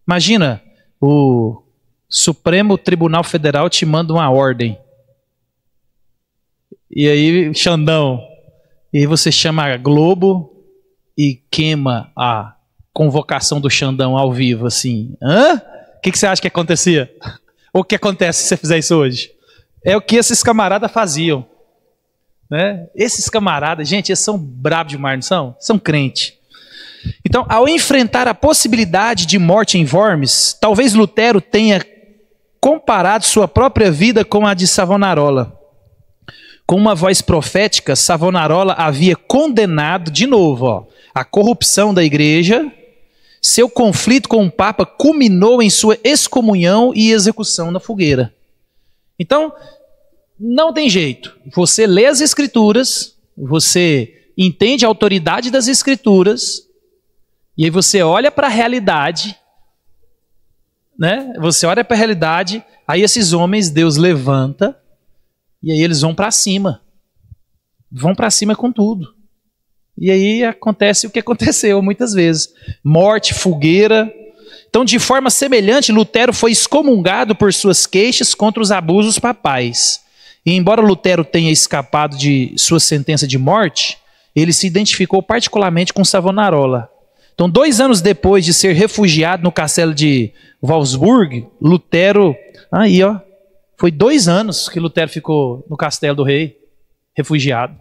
Imagina, o Supremo Tribunal Federal te manda uma ordem. E aí, Xandão, e aí você chama a Globo e queima a convocação do Xandão ao vivo, assim. Hã? O que você acha que acontecia? Ou o que acontece se você fizer isso hoje? É o que esses camaradas faziam. Né? Esses camaradas, gente, eles são bravos demais, não são? São crentes. Então, ao enfrentar a possibilidade de morte em Worms, talvez Lutero tenha comparado sua própria vida com a de Savonarola. Com uma voz profética, Savonarola havia condenado, de novo, a corrupção da igreja. Seu conflito com o Papa culminou em sua excomunhão e execução na fogueira. Então, não tem jeito. Você lê as Escrituras, você entende a autoridade das Escrituras, e aí você olha para a realidade, né? Você olha para a realidade, aí esses homens Deus levanta, e aí eles vão para cima. Vão para cima com tudo. E aí acontece o que aconteceu muitas vezes. Morte, fogueira. Então, de forma semelhante, Lutero foi excomungado por suas queixas contra os abusos papais. E embora Lutero tenha escapado de sua sentença de morte, ele se identificou particularmente com Savonarola. Então, 2 anos depois de ser refugiado no castelo de Wolfsburg, Lutero... Aí, ó. Foi 2 anos que Lutero ficou no castelo do rei, refugiado.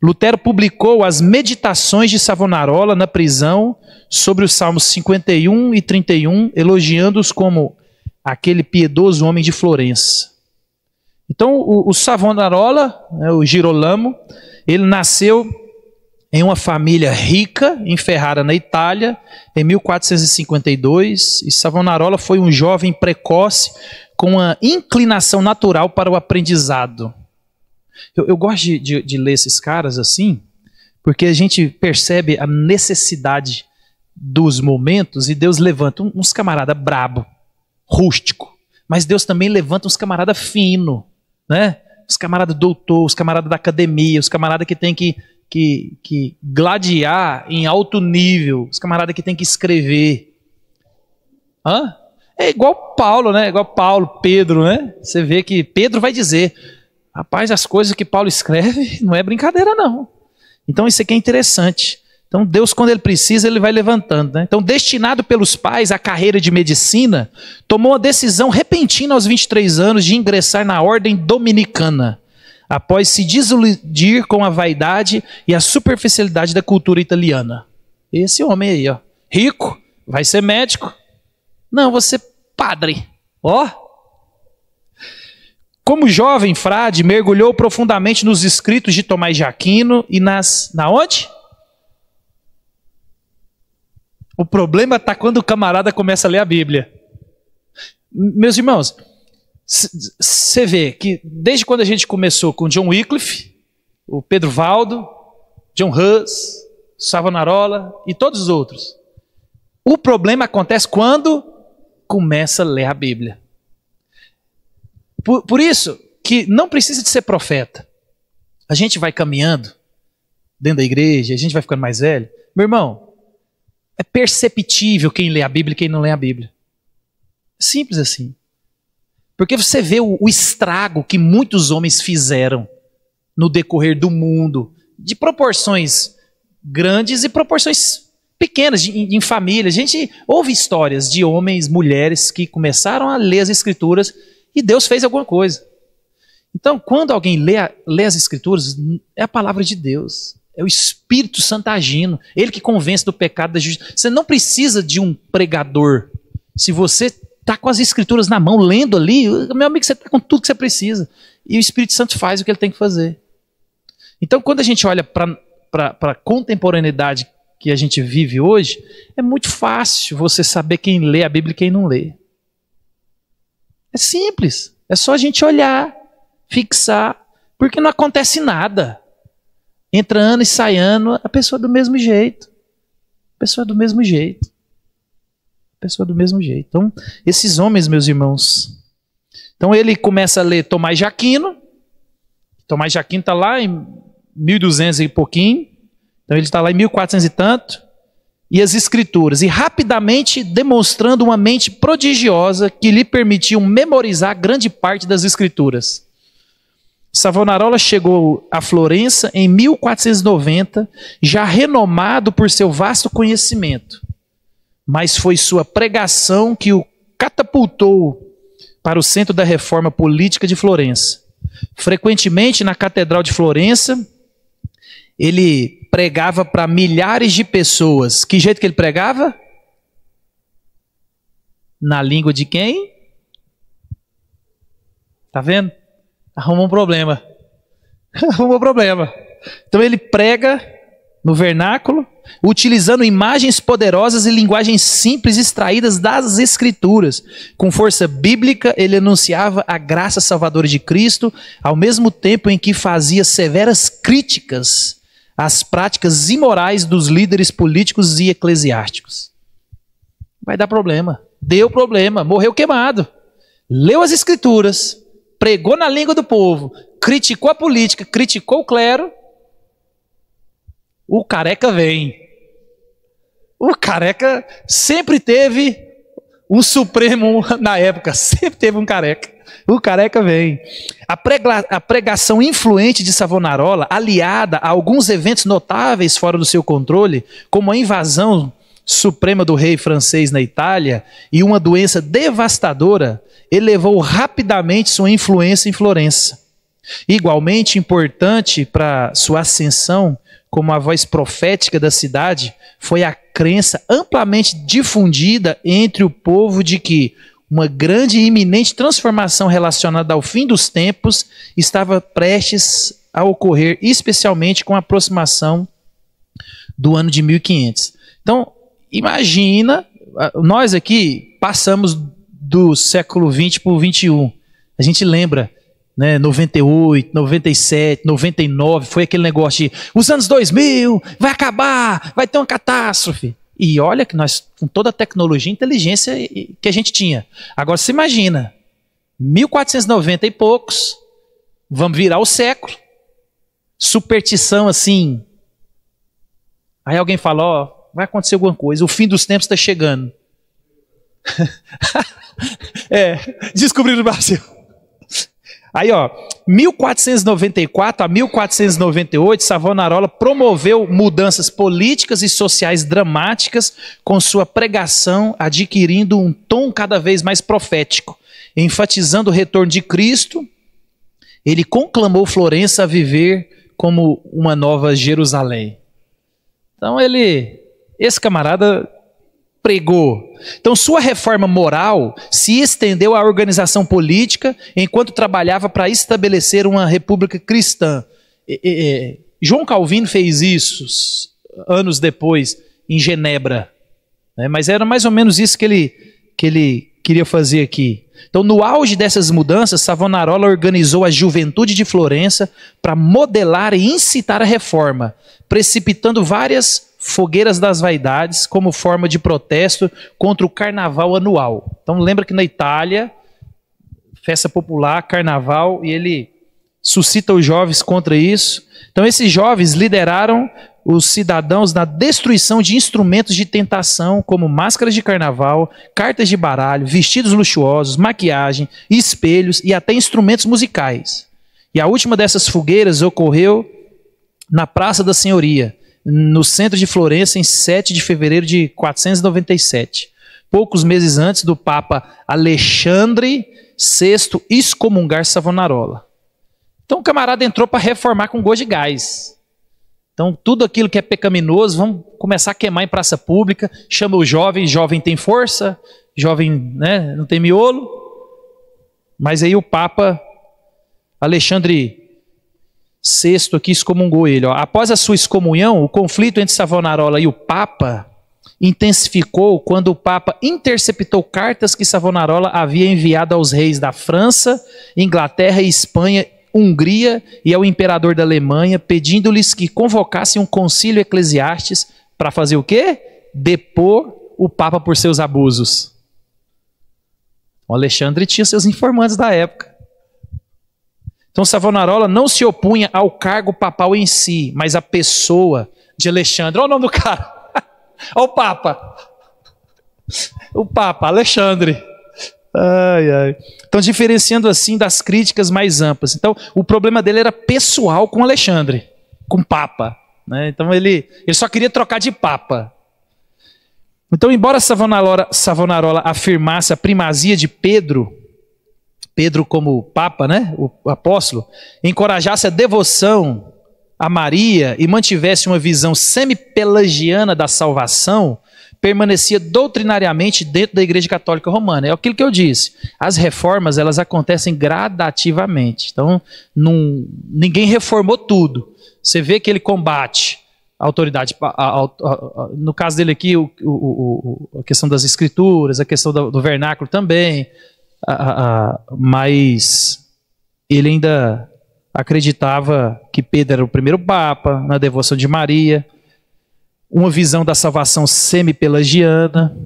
Lutero publicou as meditações de Savonarola na prisão sobre os Salmos 51 e 31, elogiando-os como aquele piedoso homem de Florença. Então, o Savonarola, o Girolamo, ele nasceu em uma família rica, em Ferrara, na Itália, em 1452, e Savonarola foi um jovem precoce com uma inclinação natural para o aprendizado. Eu gosto de ler esses caras assim, porque a gente percebe a necessidade dos momentos e Deus levanta uns camarada brabo, rústico, mas Deus também levanta uns camarada fino, né? Os camarada doutor, os camarada da academia, os camarada que tem que gladiar em alto nível, os camarada que tem que escrever. Hã? É igual Paulo, né? Igual Paulo, Pedro, né? Você vê que Pedro vai dizer... Rapaz, as coisas que Paulo escreve não é brincadeira, não. Então isso aqui é interessante. Então Deus, quando Ele precisa, Ele vai levantando, né? Então, destinado pelos pais à carreira de medicina, tomou a decisão repentina aos 23 anos de ingressar na ordem dominicana, após se desiludir com a vaidade e a superficialidade da cultura italiana. Esse homem aí, ó, rico, vai ser médico. Não, vou ser padre. Ó. Como jovem frade, mergulhou profundamente nos escritos de Tomás de Aquino e na onde? O problema está quando o camarada começa a ler a Bíblia. Meus irmãos, você vê que desde quando a gente começou com John Wycliffe, o Pedro Valdo, John Hus, Savonarola e todos os outros, o problema acontece quando começa a ler a Bíblia. Por isso que não precisa de ser profeta. A gente vai caminhando dentro da igreja, a gente vai ficando mais velho. Meu irmão, é perceptível quem lê a Bíblia e quem não lê a Bíblia. Simples assim. Porque você vê o estrago que muitos homens fizeram no decorrer do mundo, de proporções grandes e proporções pequenas, em família. A gente ouve histórias de homens, mulheres que começaram a ler as Escrituras e Deus fez alguma coisa. Então, quando alguém lê as Escrituras, é a palavra de Deus. É o Espírito Santo agindo. Ele que convence do pecado, da justiça. Você não precisa de um pregador. Se você está com as Escrituras na mão, lendo ali, meu amigo, você está com tudo que você precisa. E o Espírito Santo faz o que ele tem que fazer. Então, quando a gente olha para a contemporaneidade que a gente vive hoje, é muito fácil você saber quem lê a Bíblia e quem não lê. É simples, é só a gente olhar, fixar, porque não acontece nada. Entra ano e sai ano, a pessoa é do mesmo jeito. A pessoa é do mesmo jeito. A pessoa é do mesmo jeito. Então, esses homens, meus irmãos. Então ele começa a ler Tomás de Aquino. Tomás de Aquino está lá em 1200 e pouquinho. Então ele está lá em 1400 e tanto. E as Escrituras, e rapidamente demonstrando uma mente prodigiosa que lhe permitiu memorizar grande parte das Escrituras. Savonarola chegou a Florença em 1490, já renomado por seu vasto conhecimento, mas foi sua pregação que o catapultou para o centro da reforma política de Florença. Frequentemente na Catedral de Florença, ele pregava para milhares de pessoas. Que jeito que ele pregava? Na língua de quem? Tá vendo? Arrumou um problema. arrumou problema. Então ele prega no vernáculo, utilizando imagens poderosas e linguagens simples extraídas das Escrituras. Com força bíblica, ele anunciava a graça salvadora de Cristo, ao mesmo tempo em que fazia severas críticas às práticas imorais dos líderes políticos e eclesiásticos. Vai dar problema. Deu problema, morreu queimado. Leu as Escrituras, pregou na língua do povo, criticou a política, criticou o clero. O careca vem. O careca sempre teve um supremo na época, sempre teve um careca. O careca vem. A pregação influente de Savonarola, aliada a alguns eventos notáveis fora do seu controle, como a invasão suprema do rei francês na Itália e uma doença devastadora, elevou rapidamente sua influência em Florença. Igualmente importante para sua ascensão como a voz profética da cidade, foi a crença amplamente difundida entre o povo de que uma grande e iminente transformação relacionada ao fim dos tempos estava prestes a ocorrer, especialmente com a aproximação do ano de 1500. Então, imagina, nós aqui passamos do século XX para o XXI. A gente lembra, né, 98, 97, 99, foi aquele negócio de os anos 2000, vai acabar, vai ter uma catástrofe. E olha que nós, com toda a tecnologia e inteligência que a gente tinha. Agora você imagina, 1490 e poucos, vamos virar o século, superstição assim. Aí alguém fala, ó, vai acontecer alguma coisa, o fim dos tempos está chegando. Descobriram o Brasil. Aí, ó, 1494 a 1498, Savonarola promoveu mudanças políticas e sociais dramáticas com sua pregação adquirindo um tom cada vez mais profético. Enfatizando o retorno de Cristo, ele conclamou Florença a viver como uma nova Jerusalém. Então esse camarada pregou. Então sua reforma moral se estendeu à organização política enquanto trabalhava para estabelecer uma república cristã. João Calvino fez isso anos depois em Genebra, né? Mas era mais ou menos isso que ele queria fazer aqui. Então no auge dessas mudanças, Savonarola organizou a juventude de Florença para modelar e incitar a reforma, precipitando várias fogueiras das vaidades como forma de protesto contra o carnaval anual. Então lembra que na Itália, festa popular, carnaval, e ele suscita os jovens contra isso. Então esses jovens lideraram os cidadãos na destruição de instrumentos de tentação, como máscaras de carnaval, cartas de baralho, vestidos luxuosos, maquiagem, espelhos e até instrumentos musicais. E a última dessas fogueiras ocorreu na Praça da Senhoria, no centro de Florença, em 7 de fevereiro de 497, poucos meses antes do Papa Alexandre VI excomungar Savonarola. Então o camarada entrou para reformar com gosto de gás. Então tudo aquilo que é pecaminoso, vamos começar a queimar em praça pública, chama o jovem, jovem tem força, jovem, né, não tem miolo. Mas aí o Papa Alexandre VI aqui excomungou ele. Ó. Após a sua excomunhão, o conflito entre Savonarola e o Papa intensificou quando o Papa interceptou cartas que Savonarola havia enviado aos reis da França, Inglaterra e Espanha, Hungria e ao imperador da Alemanha, pedindo-lhes que convocassem um concílio eclesiástes para fazer o quê? Depor o Papa por seus abusos. O Alexandre tinha seus informantes da época. Então Savonarola não se opunha ao cargo papal em si, mas à pessoa de Alexandre. Olha o nome do cara. Olha o Papa. O Papa, Alexandre. Ai, ai. Então, diferenciando assim das críticas mais amplas. Então, o problema dele era pessoal com Alexandre, com o Papa, né? Então, ele só queria trocar de Papa. Então, embora Savonarola afirmasse a primazia de Pedro como Papa, né? O apóstolo, encorajasse a devoção a Maria e mantivesse uma visão semi-pelagiana da salvação, permanecia doutrinariamente dentro da Igreja Católica Romana. É aquilo que eu disse. As reformas, elas acontecem gradativamente. Então, ninguém reformou tudo. Você vê que ele combate a autoridade, no caso dele aqui, a questão das escrituras, a questão do vernáculo também, mas ele ainda acreditava que Pedro era o primeiro papa, na devoção de Maria, uma visão da salvação semi-pelagiana.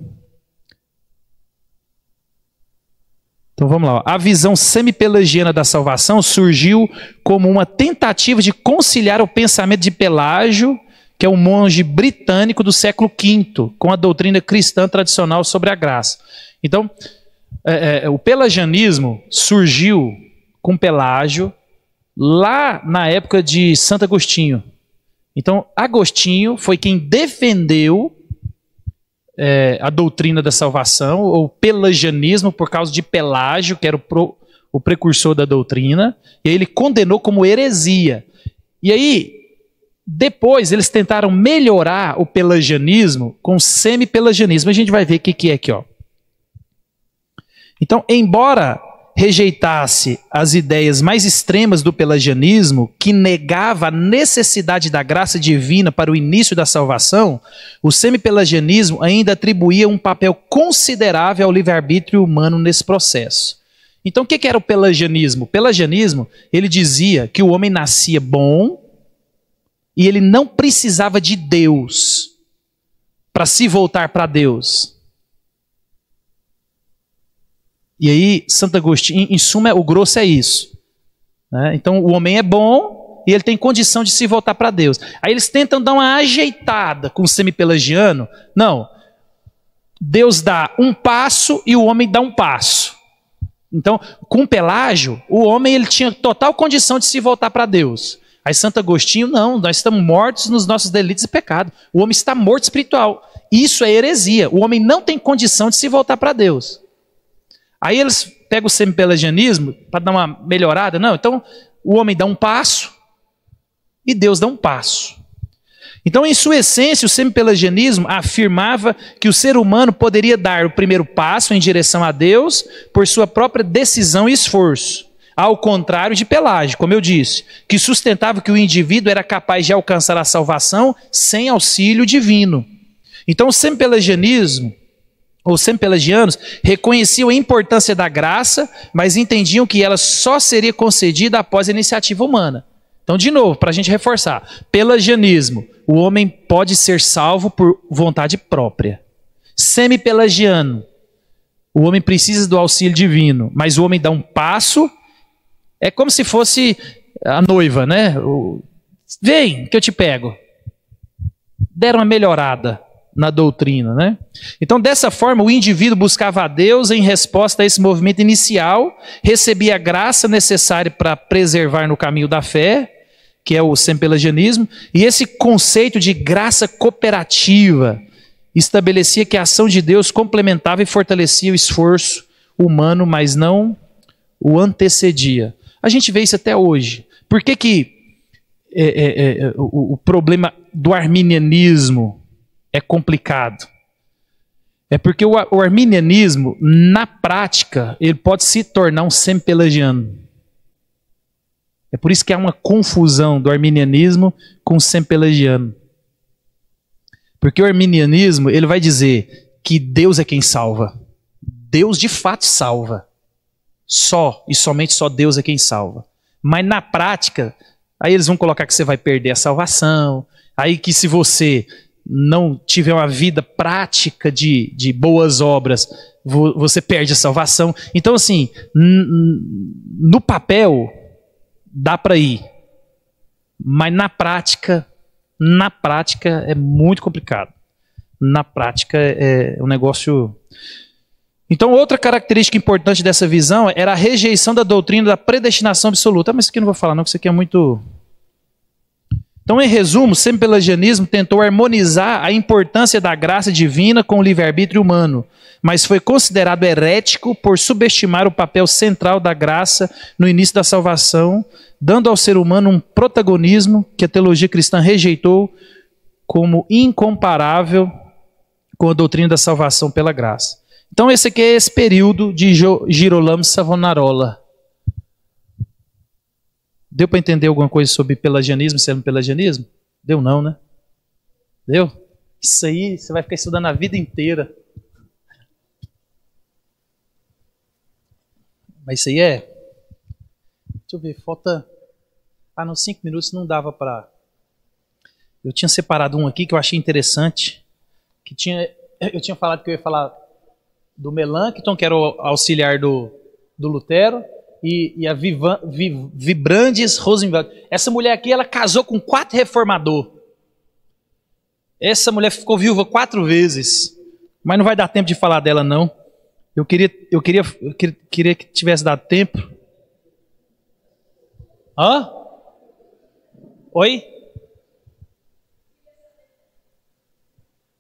Então vamos lá. A visão semi-pelagiana da salvação surgiu como uma tentativa de conciliar o pensamento de Pelágio, que é um monge britânico do século V, com a doutrina cristã tradicional sobre a graça. Então, o pelagianismo surgiu com Pelágio lá na época de Santo Agostinho. Então, Agostinho foi quem defendeu a doutrina da salvação, ou pelagianismo, por causa de Pelágio, que era o precursor da doutrina, e aí ele condenou como heresia. E aí, depois, eles tentaram melhorar o pelagianismo com o semi-pelagianismo. A gente vai ver o que é aqui, ó. Então, embora rejeitasse as ideias mais extremas do pelagianismo, que negava a necessidade da graça divina para o início da salvação, o semi-pelagianismo ainda atribuía um papel considerável ao livre-arbítrio humano nesse processo. Então, o que era o pelagianismo? O pelagianismo, ele dizia que o homem nascia bom e ele não precisava de Deus para se voltar para Deus. E aí, Santo Agostinho, em suma, o grosso é isso. Né? Então, o homem é bom e ele tem condição de se voltar para Deus. Aí eles tentam dar uma ajeitada com o semi-pelagiano. Não. Deus dá um passo e o homem dá um passo. Então, com Pelágio, o homem ele tinha total condição de se voltar para Deus. Aí Santo Agostinho, não, nós estamos mortos nos nossos delitos e pecados. O homem está morto espiritual. Isso é heresia. O homem não tem condição de se voltar para Deus. Aí eles pegam o semi-pelagianismo para dar uma melhorada. Não, então o homem dá um passo e Deus dá um passo. Então, em sua essência, o semi-pelagianismo afirmava que o ser humano poderia dar o primeiro passo em direção a Deus por sua própria decisão e esforço. Ao contrário de Pelágio, como eu disse, que sustentava que o indivíduo era capaz de alcançar a salvação sem auxílio divino. Então, o semi-pelagianismo, os semi-pelagianos, reconheciam a importância da graça, mas entendiam que ela só seria concedida após a iniciativa humana. Então, de novo, para a gente reforçar, pelagianismo, o homem pode ser salvo por vontade própria. Semi-pelagiano, o homem precisa do auxílio divino, mas o homem dá um passo, é como se fosse a noiva, né? Vem, que eu te pego. Deram uma melhorada na doutrina, né? Então, dessa forma, o indivíduo buscava a Deus em resposta a esse movimento inicial, recebia a graça necessária para preservar no caminho da fé, que é o semi-pelagianismo, e esse conceito de graça cooperativa estabelecia que a ação de Deus complementava e fortalecia o esforço humano, mas não o antecedia. A gente vê isso até hoje. Por que o problema do arminianismo é complicado? É porque o arminianismo, na prática, ele pode se tornar um semi-pelagiano. É por isso que há uma confusão do arminianismo com o semi-pelagiano. Porque o arminianismo, ele vai dizer que Deus é quem salva. Deus de fato salva. Só e somente só Deus é quem salva. Mas na prática, aí eles vão colocar que você vai perder a salvação, aí que se você não tiver uma vida prática de boas obras, você perde a salvação. Então, assim, no papel dá para ir, mas na prática é muito complicado. Na prática é um negócio... Então, outra característica importante dessa visão era a rejeição da doutrina da predestinação absoluta. Mas isso aqui eu não vou falar não, que isso aqui é muito... Então, em resumo, o semi-pelagianismo tentou harmonizar a importância da graça divina com o livre-arbítrio humano, mas foi considerado herético por subestimar o papel central da graça no início da salvação, dando ao ser humano um protagonismo que a teologia cristã rejeitou como incomparável com a doutrina da salvação pela graça. Então esse aqui é esse período de Girolamo Savonarola. Deu para entender alguma coisa sobre pelagianismo, pelagianismo? Deu não, né? Deu? Isso aí você vai ficar estudando a vida inteira. Mas isso aí é... Deixa eu ver, falta... nos 5 minutos não dava para... Eu tinha separado um aqui que eu achei interessante. Eu tinha falado que eu ia falar do Melanchthon, que era o auxiliar do Lutero, e a Vibrandis Rosenwald. Essa mulher aqui, ela casou com 4 reformadores. Essa mulher ficou viúva 4 vezes. Mas não vai dar tempo de falar dela, não. Eu queria que tivesse dado tempo. Hã? Oi?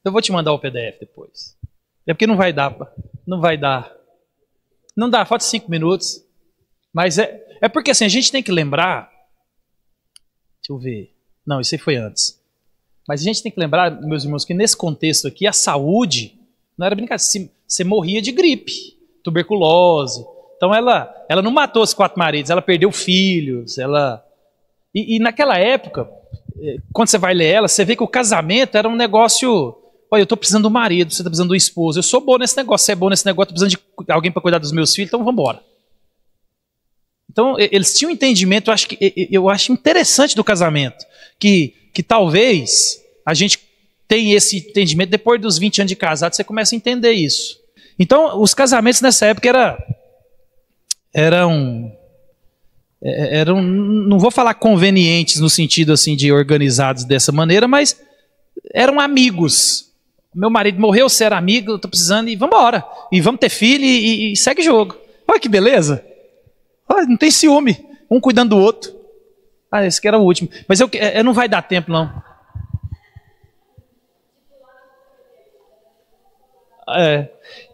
Eu vou te mandar o PDF depois. É porque não vai dar. Não vai dar. Não dá, falta 5 minutos. Mas é porque assim, a gente tem que lembrar. Deixa eu ver. Não, isso aí foi antes. Mas a gente tem que lembrar, meus irmãos, que nesse contexto aqui, a saúde não era brincadeira. Você morria de gripe, tuberculose. Então ela não matou os 4 maridos, ela perdeu filhos. E naquela época, quando você vai ler ela, você vê que o casamento era um negócio... Olha, eu estou precisando do marido, você está precisando do esposo. Eu sou bom nesse negócio, você é bom nesse negócio, estou precisando de alguém para cuidar dos meus filhos, então vamos embora. Então, eles tinham um entendimento, eu acho interessante do casamento, que talvez a gente tenha esse entendimento, depois dos 20 anos de casado, você começa a entender isso. Então, os casamentos nessa época eram, não vou falar convenientes no sentido assim de organizados dessa maneira, mas eram amigos. Meu marido morreu, você era amigo, eu estou precisando e vamos embora. E vamos ter filho e segue o jogo. Olha que beleza. Olha, não tem ciúme. Um cuidando do outro. Esse aqui era o último. Mas não vai dar tempo, não.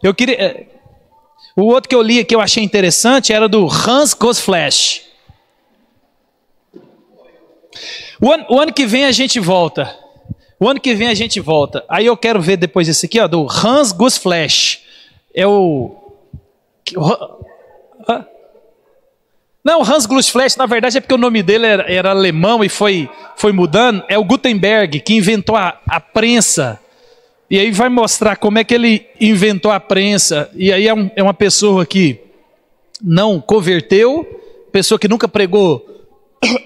Eu queria... O outro que eu li que eu achei interessante era do Hans Gosflash. O ano que vem a gente volta. Aí eu quero ver depois esse aqui, ó, do Hans Gosflash. É o... Não, Hans Gosflash, na verdade, é porque o nome dele era alemão e foi mudando. É o Gutenberg, que inventou a prensa. E aí vai mostrar como é que ele inventou a prensa. E aí é uma pessoa que não converteu, pessoa que nunca pregou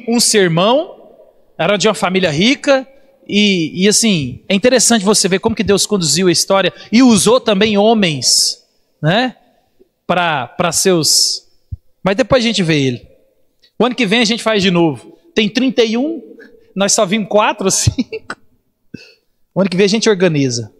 um sermão, era de uma família rica. E assim, é interessante você ver como que Deus conduziu a história e usou também homens, né, para seus... Mas depois a gente vê ele. O ano que vem a gente faz de novo. Tem 31, nós só vimos 4 ou 5. O ano que vem a gente organiza.